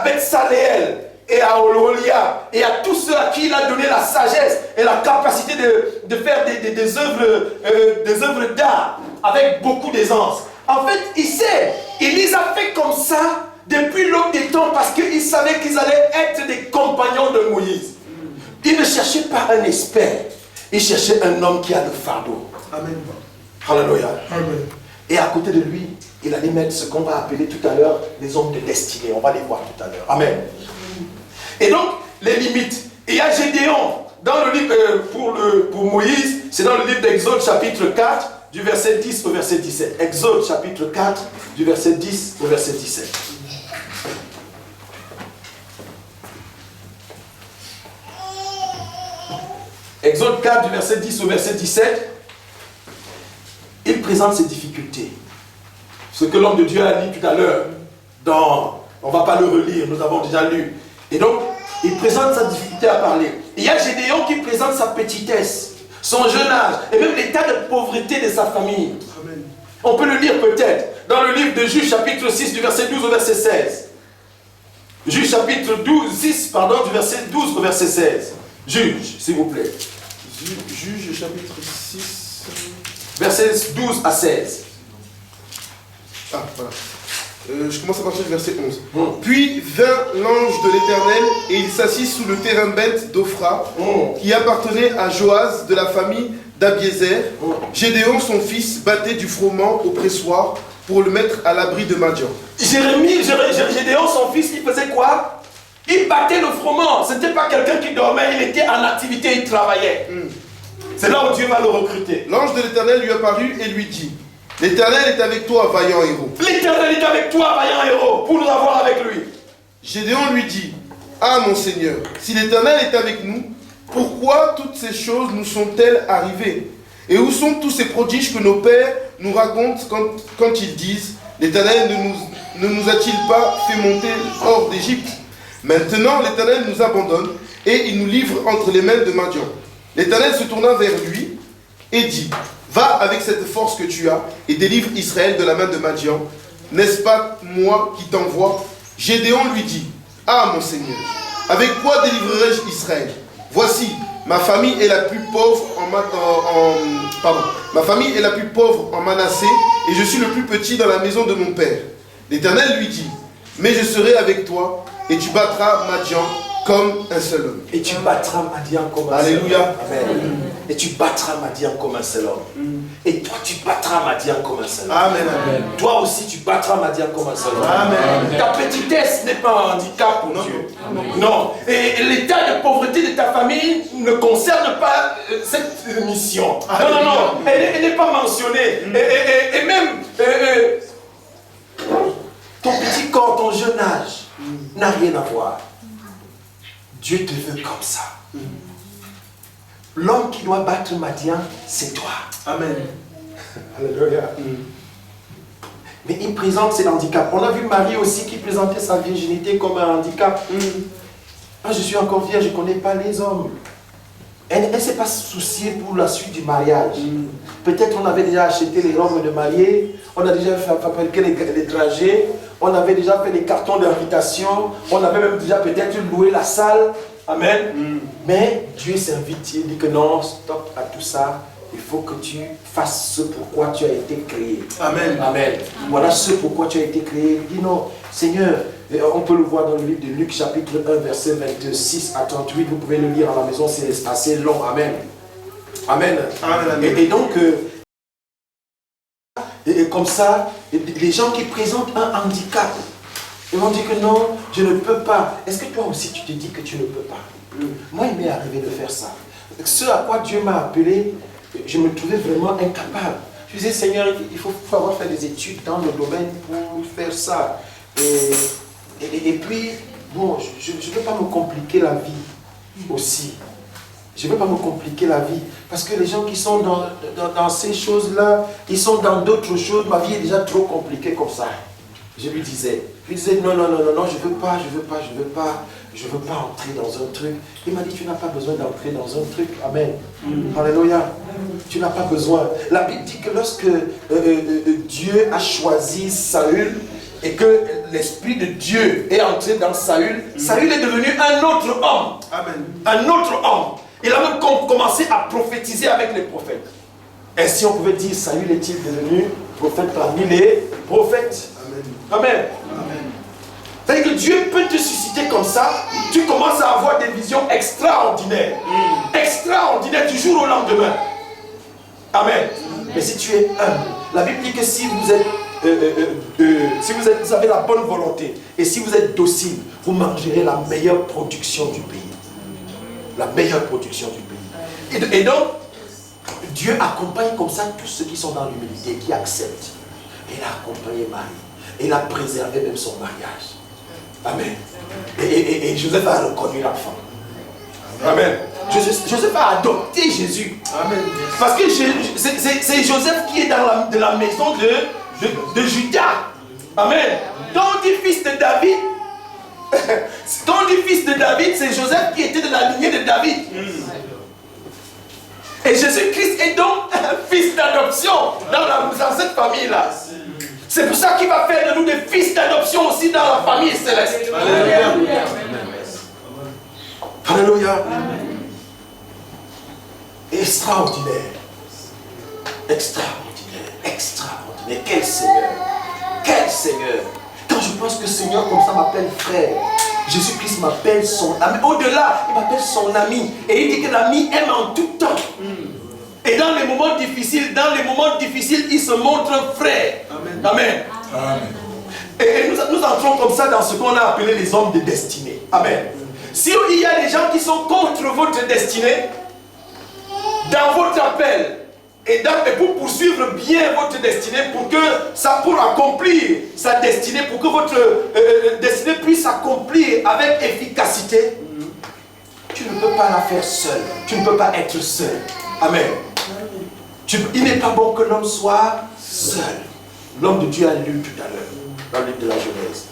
Beth-Saléel et à Ololia et à tous ceux à qui il a donné la sagesse et la capacité de faire des œuvres d'art avec beaucoup d'aisance. En fait, il les a fait comme ça depuis l'aube des temps parce qu'il savait qu'ils allaient être des compagnons de Moïse. Il ne cherchait pas un expert, il cherchait un homme qui a le fardeau. Amen. Alléluia. Amen. Et à côté de lui, il allait mettre ce qu'on va appeler tout à l'heure les hommes de destinée. On va les voir tout à l'heure. Amen. Et donc, les limites. Et il y a Gédéon, dans le livre, pour Moïse, c'est dans le livre d'Exode chapitre 4, du verset 10 au verset 17. Exode chapitre 4, du verset 10 au verset 17. Exode 4, du verset 10 au verset 17. Il présente ses difficultés. Ce que l'homme de Dieu a dit tout à l'heure, on ne va pas le relire, nous avons déjà lu. Et donc, il présente sa difficulté à parler. Il y a Gédéon qui présente sa petitesse, son jeune âge, et même l'état de pauvreté de sa famille. Amen. On peut le lire peut-être dans le livre de Juges, chapitre 6, du verset 12 au verset 16. Juges, chapitre 6, du verset 12 au verset 16. Juges, s'il vous plaît. Juges, chapitre 6. Versets 12 à 16. Ah, voilà. Je commence à partir du verset 11. Puis vint l'ange de l'Éternel et il s'assit sous le térébinthe d'Ophra qui appartenait à Joas de la famille d'Abiézer. Gédéon, son fils, battait du froment au pressoir pour le mettre à l'abri de Madian. Gédéon, son fils, il faisait quoi? Il battait le froment. Ce n'était pas quelqu'un qui dormait, il était en activité, il travaillait. C'est là où Dieu va le recruter. L'ange de l'Éternel lui apparut et lui dit: l'Éternel est avec toi, vaillant héros. L'Éternel est avec toi, vaillant héros, pour nous avoir avec lui. Gédéon lui dit: ah mon Seigneur, si l'Éternel est avec nous, pourquoi toutes ces choses nous sont-elles arrivées? Et où sont tous ces prodiges que nos pères nous racontent quand ils disent: l'Éternel ne nous a-t-il pas fait monter hors d'Égypte? Maintenant l'Éternel nous abandonne et il nous livre entre les mains de Madian. L'Éternel se tourna vers lui et dit: va avec cette force que tu as et délivre Israël de la main de Madian. N'est-ce pas moi qui t'envoie? Gédéon lui dit: ah mon Seigneur, Avec quoi délivrerai-je Israël? Voici, ma famille est la plus pauvre ma famille est la plus pauvre en Manassé, et je suis le plus petit dans la maison de mon père. L'Éternel lui dit, mais je serai avec toi, et tu battras Madian comme un seul homme. Et tu battras Madian comme un seul homme. Alléluia. Amen. Et tu battras Madian comme un seul homme. Et toi, tu battras Madian comme un seul homme. Amen, amen. Toi aussi, tu battras Madian comme un seul homme. Amen. Ta petitesse n'est pas un handicap pour Dieu. Non. Et l'état de pauvreté de ta famille ne concerne pas cette mission. Non. Elle n'est pas mentionnée. Et même ton petit corps, ton jeune âge, n'a rien à voir. Dieu te veut comme ça. L'homme qui doit battre Madian, c'est toi. Amen. Alléluia. Mais il présente ses handicaps. On a vu Marie aussi qui présentait sa virginité comme un handicap. Je suis encore vierge, je ne connais pas les hommes. Elle ne s'est pas souciée pour la suite du mariage. Peut-être on avait déjà acheté les robes de mariée, on a déjà fabriqué les dragées, on avait déjà fait les cartons d'invitation, on avait même déjà peut-être loué la salle. Amen. Mais Dieu s'invite, il dit que non, stop à tout ça. Il faut que tu fasses ce pourquoi tu as été créé. Amen. Amen. Voilà ce pourquoi tu as été créé. Il dit non, Seigneur, on peut le voir dans le livre de Luc chapitre 1 verset 26 à 38. Vous pouvez le lire à la maison, c'est assez long. Amen. Amen. Amen. Et donc, comme ça, les gens qui présentent un handicap, ils vont dire que non, je ne peux pas. Est-ce que toi aussi tu te dis que tu ne peux pas? Moi, il m'est arrivé de faire ça. Ce à quoi Dieu m'a appelé, je me trouvais vraiment incapable. Je disais, Seigneur, il faut avoir fait des études dans le domaine pour faire ça. Et puis, bon, je ne veux pas me compliquer la vie aussi. Je ne veux pas me compliquer la vie. Parce que les gens qui sont dans ces choses-là, ils sont dans d'autres choses. Ma vie est déjà trop compliquée comme ça. Je lui disais, non, je ne veux pas entrer dans un truc. Il m'a dit, tu n'as pas besoin d'entrer dans un truc. Amen. Alléluia. Tu n'as pas besoin. La Bible dit que lorsque Dieu a choisi Saül et que l'Esprit de Dieu est entré dans Saül, Saül est devenu un autre homme. Amen. Un autre homme. Il a même commencé à prophétiser avec les prophètes. Ainsi on pouvait dire, Saül est-il devenu prophète parmi les prophètes. Amen. C'est-à-dire que Dieu peut te susciter comme ça, tu commences à avoir des visions extraordinaires. Extraordinaires du jour au lendemain. Amen. Mais si tu es humble, la Bible dit que si vous avez la bonne volonté et si vous êtes docile, vous mangerez la meilleure production du pays. La meilleure production du pays. Et donc, Dieu accompagne comme ça tous ceux qui sont dans l'humilité, qui acceptent. Et il a accompagné Marie. Et il a préservé même son mariage. Amen. Et Joseph a reconnu l'enfant. Amen. Joseph a adopté Jésus. Amen. Parce que c'est Joseph qui est dans la maison de Judas. Amen. Donc, dit fils de David. Donc, dit fils de David, c'est Joseph qui était de la lignée de David. Et Jésus-Christ est donc un fils d'adoption dans cette famille-là. C'est pour ça qu'il va faire de nous des fils d'adoption aussi dans la famille céleste. Alléluia. Alléluia. Extraordinaire. Extraordinaire. Extraordinaire. Quel Seigneur. Quel Seigneur. Quand je pense que Seigneur comme ça m'appelle frère, Jésus-Christ m'appelle son ami. Au-delà, il m'appelle son ami. Et il dit que l'ami aime en tout temps. Et dans les moments difficiles, il se montre frère. Amen. Amen. Amen. Et nous entrons comme ça dans ce qu'on a appelé les hommes de destinée. Amen. Si il y a des gens qui sont contre votre destinée, dans votre appel, et pour poursuivre bien votre destinée, pour accomplir sa destinée, pour que votre destinée puisse s'accomplir avec efficacité, tu ne peux pas la faire seul. Tu ne peux pas être seul. Amen. Il n'est pas bon que l'homme soit seul. L'homme de Dieu a lu tout à l'heure, dans le livre de la Genèse.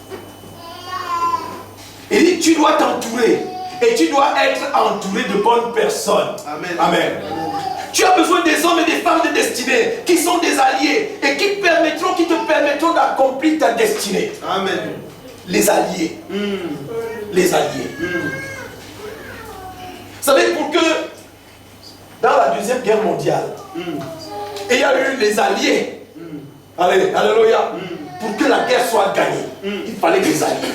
Il dit, tu dois t'entourer. Et tu dois être entouré de bonnes personnes. Amen. Amen. Tu as besoin des hommes et des femmes de destinée qui sont des alliés et qui te permettront d'accomplir ta destinée. Amen. les alliés. Les alliés. Vous savez, pour que dans la Deuxième Guerre mondiale, il y a eu les alliés. Allez, alléluia. Pour que la guerre soit gagnée, il fallait des alliés.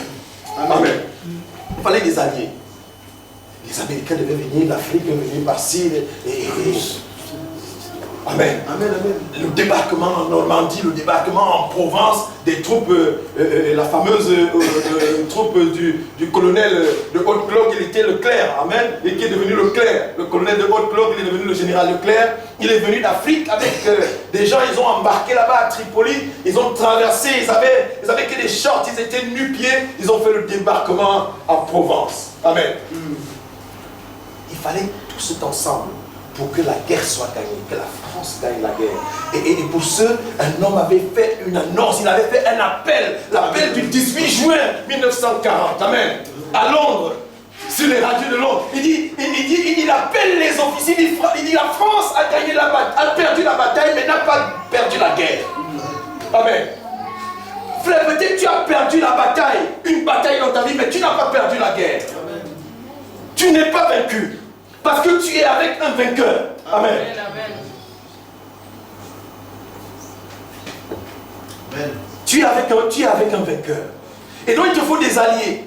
Amen. Il fallait des alliés. Les Américains devaient venir, l'Afrique devait venir par-ci. Amen. Amen, amen. Le débarquement en Normandie, le débarquement en Provence des troupes, la fameuse troupe du colonel de Haute-Cloque, il était Leclerc, amen, et qui est devenu Leclerc. Le colonel de Haute-Cloque, il est devenu le général Leclerc. Il est venu d'Afrique avec des gens, ils ont embarqué là-bas à Tripoli, ils ont traversé, ils avaient que des shorts, ils étaient nu-pieds, ils ont fait le débarquement en Provence. Amen. Il fallait tout cet ensemble pour que la guerre soit gagnée, que la France gagne la guerre. Et pour ce, un homme avait fait une annonce, il avait fait un appel, l'appel du 18 juin 1940, amen, à Londres, sur les radios de Londres. Il appelle les officiers, il dit la France a gagné la bataille, a perdu la bataille, mais n'a pas perdu la guerre. Amen. Frère, peut-être tu as perdu la bataille, une bataille dans ta vie, mais tu n'as pas perdu la guerre. Amen. Tu n'es pas vaincu. Parce que tu es avec un vainqueur. Amen. Amen. Tu es avec un vainqueur. Et donc il te faut des alliés.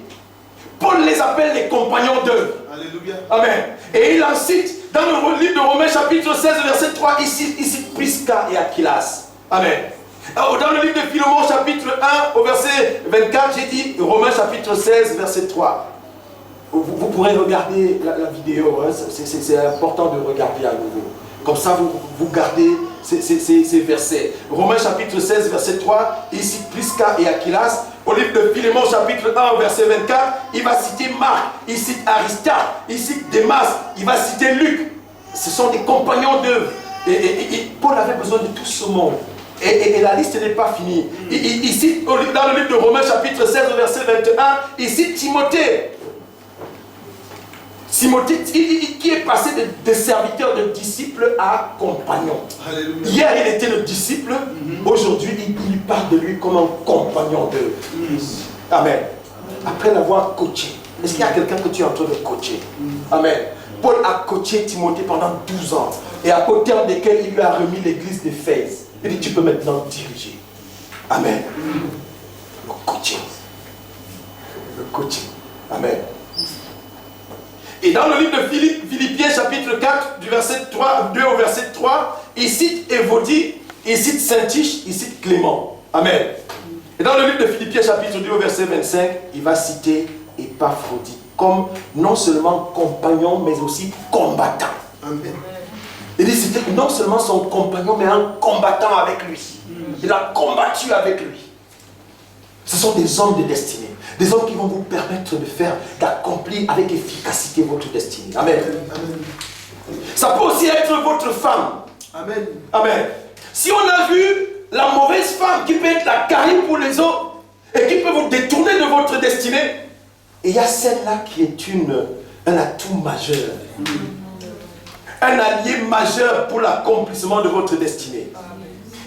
Paul les appelle les compagnons d'œuvre. Alléluia. Amen. Et il en cite dans le livre de Romains chapitre 16 verset 3, il cite Prisca et Aquilas. Amen. Alors, dans le livre de Philémon chapitre 1 au verset 24, j'ai dit Romains chapitre 16 verset 3. Vous pourrez regarder la vidéo, hein, c'est important de regarder à nouveau. Comme ça, vous gardez ces versets. Romains chapitre 16, verset 3, il cite Prisca et Aquilas. Au livre de Philémon chapitre 1, verset 24, il va citer Marc, il cite Aristarque, il cite Démas, il va citer Luc. Ce sont des compagnons d'œuvre. Et Paul avait besoin de tout ce monde. Et la liste n'est pas finie. Il cite dans le livre de Romains chapitre 16, verset 21, il cite Timothée. Timothée, qui est passé de serviteur, de disciple à compagnon. Alléluia. Hier, il était le disciple. Aujourd'hui, il parle de lui comme un compagnon d'eux. Amen. Après l'avoir coaché. Est-ce qu'il y a quelqu'un que tu es en train de coacher? Amen. Paul a coaché Timothée pendant 12 ans. Et à côté desquels il lui a remis l'église d'Éphèse. Il dit, tu peux maintenant diriger. Amen. Le coaching. Le coaching. Amen. Et dans le livre de Philippiens chapitre 4, du verset 3, 2 au verset 3, il cite Évodie, il cite Saint-Tiche, il cite Clément. Amen. Et dans le livre de Philippiens chapitre 2 au verset 25, il va citer Épaphrodite comme non seulement compagnon, mais aussi combattant. Amen. Il dit c'était non seulement son compagnon, mais un combattant avec lui. Il a combattu avec lui. Ce sont des hommes de destinée. Des hommes qui vont vous permettre d'accomplir avec efficacité votre destinée. Amen. Amen. Ça peut aussi être votre femme. Amen. Amen. Si on a vu la mauvaise femme qui peut être la carrière pour les autres et qui peut vous détourner de votre destinée, et il y a celle-là qui est un atout majeur. Un allié majeur pour l'accomplissement de votre destinée.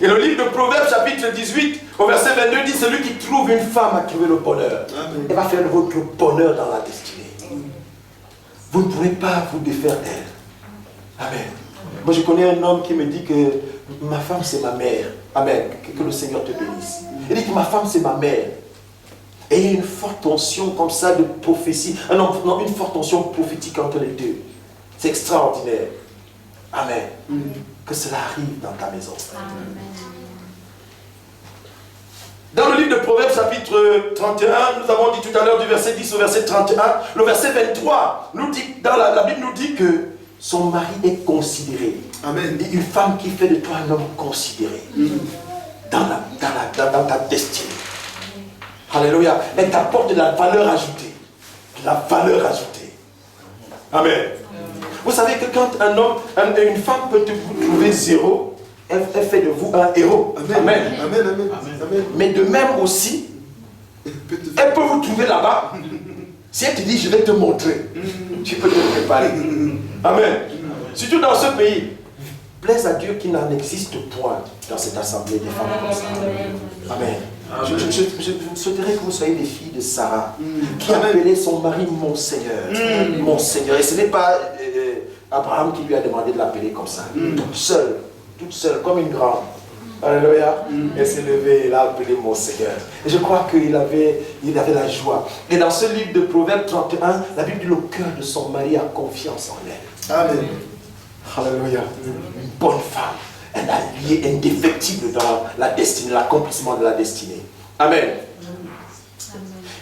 Et le livre de Proverbes chapitre 18 au verset 22 dit celui qui trouve une femme a trouvé le bonheur. Amen. Elle va faire votre bonheur dans la destinée. Vous ne pourrez pas vous défaire d'elle. Amen. Moi je connais un homme qui me dit que ma femme c'est ma mère. Amen. Que le Seigneur te bénisse. Il dit que ma femme c'est ma mère. Et il y a une forte tension comme ça de prophétie. Une forte tension prophétique entre les deux. C'est extraordinaire. Amen. Que cela arrive dans ta maison. Amen. Dans le livre de Proverbes chapitre 31, nous avons dit tout à l'heure du verset 10 au verset 31, le verset 23, nous dit, dans la Bible nous dit que son mari est considéré. Amen. Et une femme qui fait de toi un homme considéré dans ta destinée. Alléluia. Elle t'apporte de la valeur ajoutée. De la valeur ajoutée. Amen. Vous savez que quand un homme, une femme peut vous trouver zéro, elle fait de vous un héros. Amen. Amen. Amen. Amen. Amen. Mais de même aussi, elle peut vous trouver là-bas. Si elle te dit, je vais te montrer, tu peux te préparer. Amen. Surtout dans ce pays, plaise à Dieu qu'il n'en existe point dans cette assemblée des femmes comme ça. Amen. Je souhaiterais que vous soyez des filles de Sarah, qui appelait son mari mon Seigneur. Mon Seigneur. Et ce n'est pas Abraham qui lui a demandé de l'appeler comme ça. Toute seule, comme une grande. Alléluia. Elle s'est levée, elle a appelé mon Seigneur. Et je crois qu'il avait la joie. Et dans ce livre de Proverbes 31, la Bible dit le cœur de son mari a confiance en elle. Amen. Alléluia. Une bonne femme. Un allié indéfectible dans la destinée, l'accomplissement de la destinée. Amen.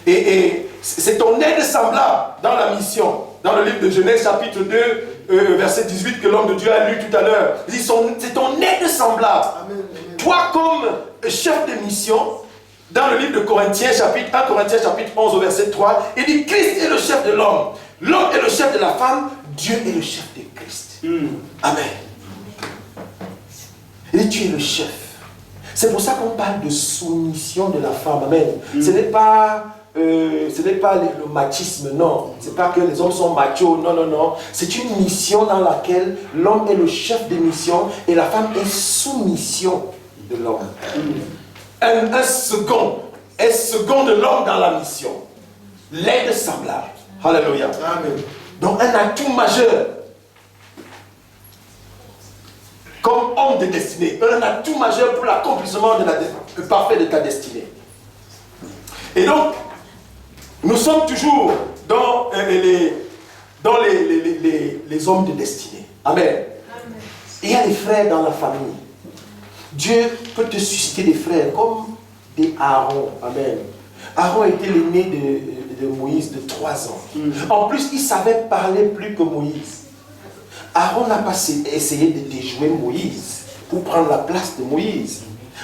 Et c'est ton aide semblable dans la mission. Dans le livre de Genèse chapitre 2, verset 18 que l'homme de Dieu a lu tout à l'heure. Il dit c'est ton aide semblable. Amen. Toi comme chef de mission, dans le livre de Corinthiens chapitre 1 Corinthiens chapitre 11 au verset 3, il dit Christ est le chef de l'homme. L'homme est le chef de la femme. Dieu est le chef de Christ. Amen. Et tu es le chef. C'est pour ça qu'on parle de soumission de la femme. Amen. Ce n'est pas le machisme, non. Ce n'est pas que les hommes sont machos, non. C'est une mission dans laquelle l'homme est le chef de mission et la femme est soumission de l'homme. Un second de l'homme dans la mission. L'aide semblable. Alléluia. Amen. Donc un atout majeur. Comme homme de destinée, un atout majeur pour l'accomplissement parfait de ta destinée. Et donc, nous sommes toujours dans les hommes de destinée. Amen. Il y a des frères dans la famille. Dieu peut te susciter des frères comme des Aaron. Amen. Aaron était l'aîné de Moïse de 3 ans. En plus, il savait parler plus que Moïse. Aaron n'a pas essayé de déjouer Moïse pour prendre la place de Moïse.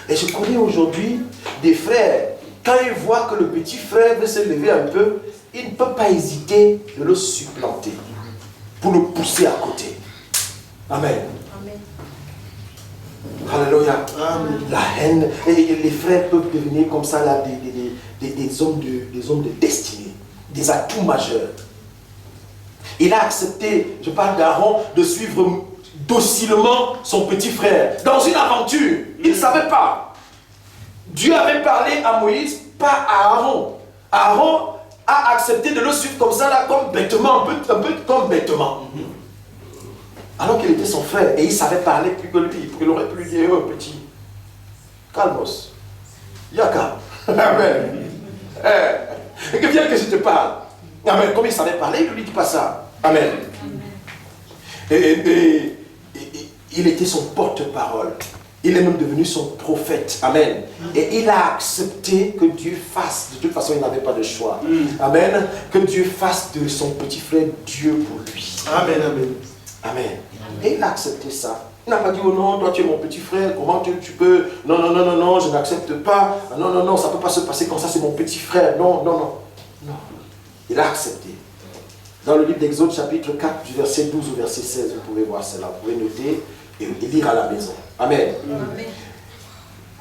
Et je connais aujourd'hui des frères, quand ils voient que le petit frère veut se lever un peu, il ne peut pas hésiter de le supplanter pour le pousser à côté. Amen. Alléluia. La haine, et les frères peuvent devenir comme ça là, des hommes de destinée, des atouts majeurs. Il a accepté, je parle d'Aaron, de suivre docilement son petit frère dans une aventure. Il ne savait pas. Dieu avait parlé à Moïse, pas à Aaron. Aaron a accepté de le suivre comme ça, là, comme bêtement, un peu comme bêtement. Alors qu'il était son frère et il savait parler plus que lui. Il aurait pu lui dire, oh petit, calmos, yaka, amen. Et que bien que je te parle. Amen. Comme il savait parler, il ne lui dit pas ça. Amen. Et il était son porte-parole. Il est même devenu son prophète. Amen. Et il a accepté que Dieu fasse. De toute façon, il n'avait pas de choix. Amen. Que Dieu fasse de son petit frère Dieu pour lui. Amen, amen. Amen. Et il a accepté ça. Il n'a pas dit, oh non, toi tu es mon petit frère, comment tu peux... Non, je n'accepte pas. Non, ça ne peut pas se passer comme ça, c'est mon petit frère. Non. Il a accepté. Dans le livre d'Exode, chapitre 4, du verset 12 au verset 16, vous pouvez voir cela. Vous pouvez noter et lire à la maison. Amen. Amen.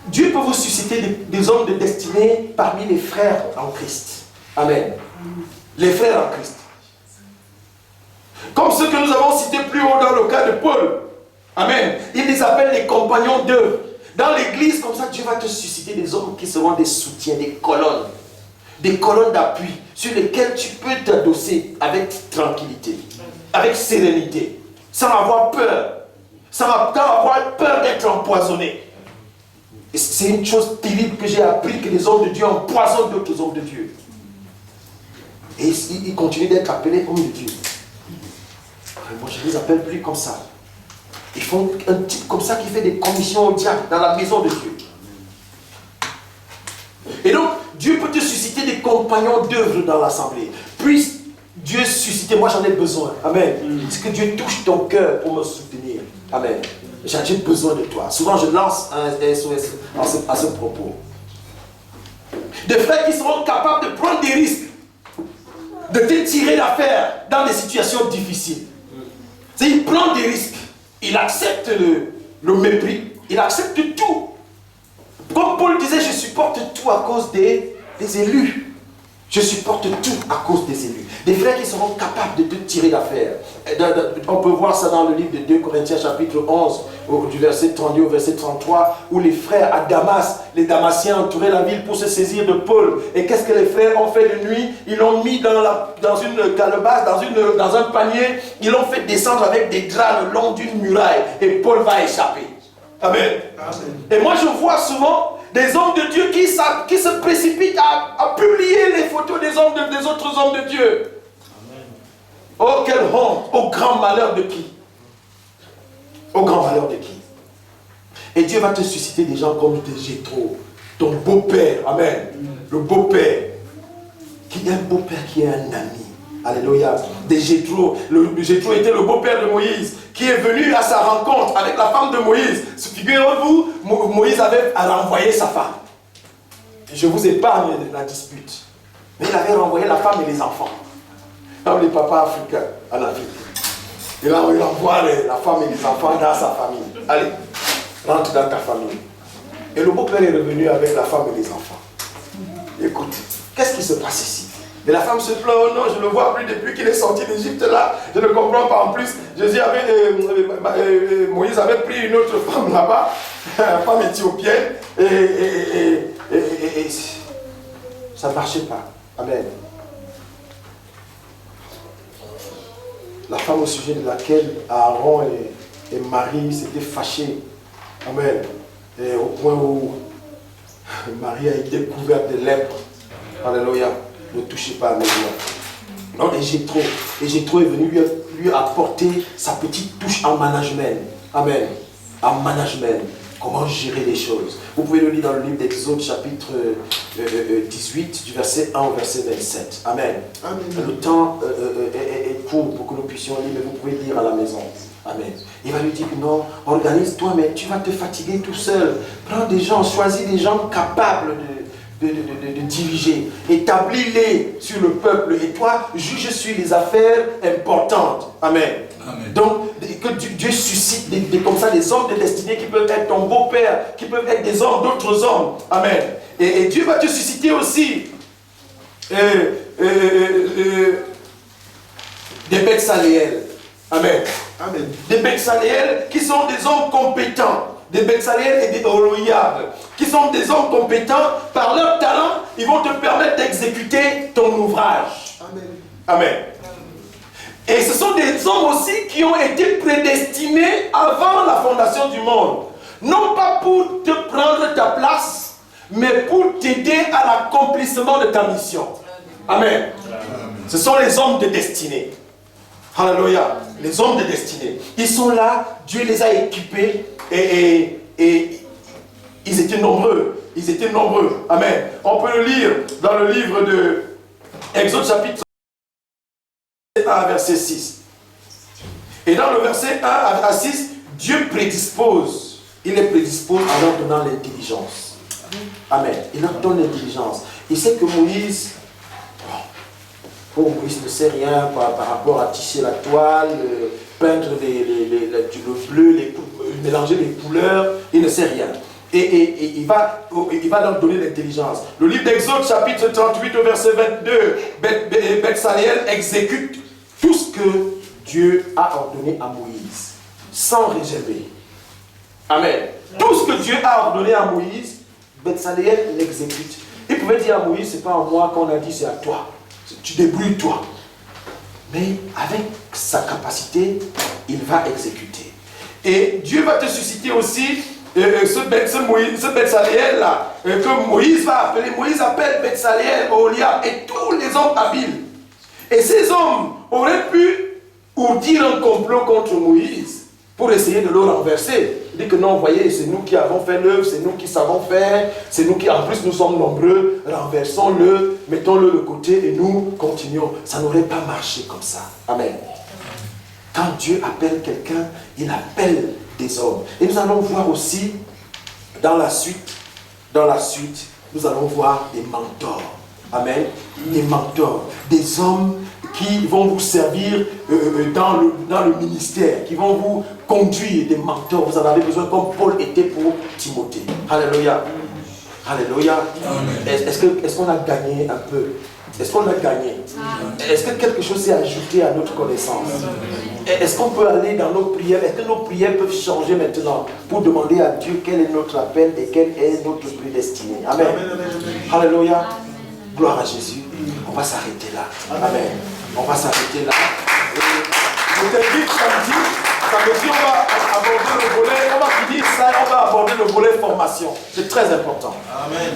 Dieu peut vous susciter des hommes de destinée parmi les frères en Christ. Amen. Les frères en Christ. Comme ceux que nous avons cités plus haut dans le cas de Paul. Amen. Il les appelle les compagnons d'œuvre. Dans l'église, comme ça, Dieu va te susciter des hommes qui seront des soutiens, des colonnes d'appui sur lesquelles tu peux t'adosser avec tranquillité, avec sérénité, sans avoir peur, sans avoir peur d'être empoisonné. Et c'est une chose terrible que j'ai appris, que les hommes de Dieu empoisonnent d'autres hommes de Dieu. Et ils continuent d'être appelés hommes de Dieu. Moi, je ne les appelle plus comme ça. Ils font un type comme ça qui fait des commissions au diable dans la maison de Dieu. Et donc, Dieu peut te susciter des compagnons d'œuvre dans l'assemblée. Puisse Dieu susciter, moi j'en ai besoin. Amen. C'est que Dieu touche ton cœur pour me soutenir. Amen. J'ai besoin de toi. Souvent je lance un SOS à ce propos. Des frères qui seront capables de prendre des risques, de te tirer d'affaire dans des situations difficiles. Il prend des risques. Il accepte le mépris. Il accepte tout. Comme Paul disait, je supporte tout à cause des élus. Je supporte tout à cause des élus. Des frères qui seront capables de te tirer d'affaire. On peut voir ça dans le livre de 2 Corinthiens chapitre 11, du verset 32 au verset 33, où les frères à Damas, les Damasiens entouraient la ville pour se saisir de Paul. Et qu'est-ce que les frères ont fait de nuit? Ils l'ont mis dans une calebasse, dans un panier. Ils l'ont fait descendre avec des draps le long d'une muraille. Et Paul va échapper. Amen. Amen. Et moi je vois souvent des hommes de Dieu qui se précipitent à publier les photos des autres hommes de Dieu. Amen. Oh, quelle honte! Au grand malheur de qui? Au grand malheur de qui? Et Dieu va te susciter des gens comme des Jéthro, ton beau-père. Amen. Le beau-père. Qui est un beau-père qui est un ami. Alléluia. Des Jéthro. Le Jéthro était le beau-père de Moïse, qui est venu à sa rencontre avec la femme de Moïse. Figurez-vous, Moïse avait renvoyé sa femme. Je vous épargne la dispute. Mais il avait renvoyé la femme et les enfants. Comme les papas africains en Afrique. Et là, il envoie la femme et les enfants dans sa famille. Allez, rentre dans ta famille. Et le beau-père est revenu avec la femme et les enfants. Écoute, qu'est-ce qui se passe ici? Mais la femme se plaint, oh non, je ne le vois plus depuis qu'il est sorti d'Égypte là. Je ne comprends pas. En plus, Moïse avait pris une autre femme là-bas, une femme éthiopienne, et ça ne marchait pas. Amen. La femme au sujet de laquelle Aaron et Marie s'étaient fâchés. Amen. Et au point où Marie a été couverte de lèpre. Alléluia. Ne touchez pas à mes doigts. Non, et Jéthro est venu lui apporter sa petite touche en management. Amen. En management. Comment gérer les choses. Vous pouvez le lire dans le livre d'Exode, chapitre 18, du verset 1 au verset 27. Amen. Amen. Le temps est court pour que nous puissions lire, mais vous pouvez lire à la maison. Amen. Il va lui dire que non, organise-toi, mais tu vas te fatiguer tout seul. Prends des gens, choisis des gens capables de diriger. Établis-les sur le peuple. Et toi, juge sur les affaires importantes. Amen. Amen. Donc, que Dieu suscite comme ça des hommes de destinée qui peuvent être ton beau-père, qui peuvent être des hommes d'autres hommes. Amen. Et Dieu va te susciter aussi des Betsaléel. Amen. Amen. Des Betsaléel qui sont des hommes compétents. Des Betsaléel et des Oholiab, qui sont des hommes compétents. Par leur talent, ils vont te permettre d'exécuter ton ouvrage. Amen. Amen. Et ce sont des hommes aussi qui ont été prédestinés avant la fondation du monde. Non pas pour te prendre ta place, mais pour t'aider à l'accomplissement de ta mission. Amen. Ce sont les hommes de destinée. Alléluia. Les hommes de destinée. Ils sont là, Dieu les a équipés et ils étaient nombreux. Ils étaient nombreux. Amen. On peut le lire dans le livre de Exode chapitre 1 verset 6. Et dans le verset 1 à 6, Dieu prédispose. Il les prédispose en leur donnant l'intelligence. Amen. Il leur donne l'intelligence. Il sait que Moïse ne sait rien par rapport à tisser la toile, peindre le bleu, mélanger les couleurs. Il ne sait rien. Et il va leur donner l'intelligence. Le livre d'Exode, chapitre 38, au verset 22, Betsaléel exécute tout ce que Dieu a ordonné à Moïse, sans réserver. Amen. Tout ce que Dieu a ordonné à Moïse, Betsaléel l'exécute. Il pouvait dire à Moïse, c'est pas à moi qu'on a dit, c'est à toi. Tu débrouilles-toi. Mais avec sa capacité, il va exécuter. Et Dieu va te susciter aussi ce Betsaléel là, que Moïse va appeler. Moïse appelle Betsaléel, Oholiab et tous les hommes habiles. Et ces hommes auraient pu ourdir un complot contre Moïse pour essayer de le renverser. Il dit que non, voyez, c'est nous qui avons fait l'œuvre, c'est nous qui savons faire, c'est nous qui, en plus, nous sommes nombreux, renversons-le, mettons-le de côté et nous continuons. Ça n'aurait pas marché comme ça. Amen. Quand Dieu appelle quelqu'un, il appelle des hommes. Et nous allons voir aussi, dans la suite, nous allons voir des mentors. Amen. Des mentors, des hommes qui vont vous servir dans le ministère, qui vont vous conduire, des mentors. Vous en avez besoin comme Paul était pour Timothée. Alléluia. Alléluia. Est-ce qu'on a gagné un peu? Est-ce qu'on a gagné? Est-ce que quelque chose s'est ajouté à notre connaissance? Est-ce qu'on peut aller dans nos prières? Est-ce que nos prières peuvent changer maintenant pour demander à Dieu quel est notre appel et quelle est notre prédestinée? Amen. Alléluia. Gloire à Jésus. On va s'arrêter là. Amen. On va s'arrêter là. Et je t'invite samedi, on va aborder le volet, on va finir ça, on va aborder le volet formation. C'est très important. Amen.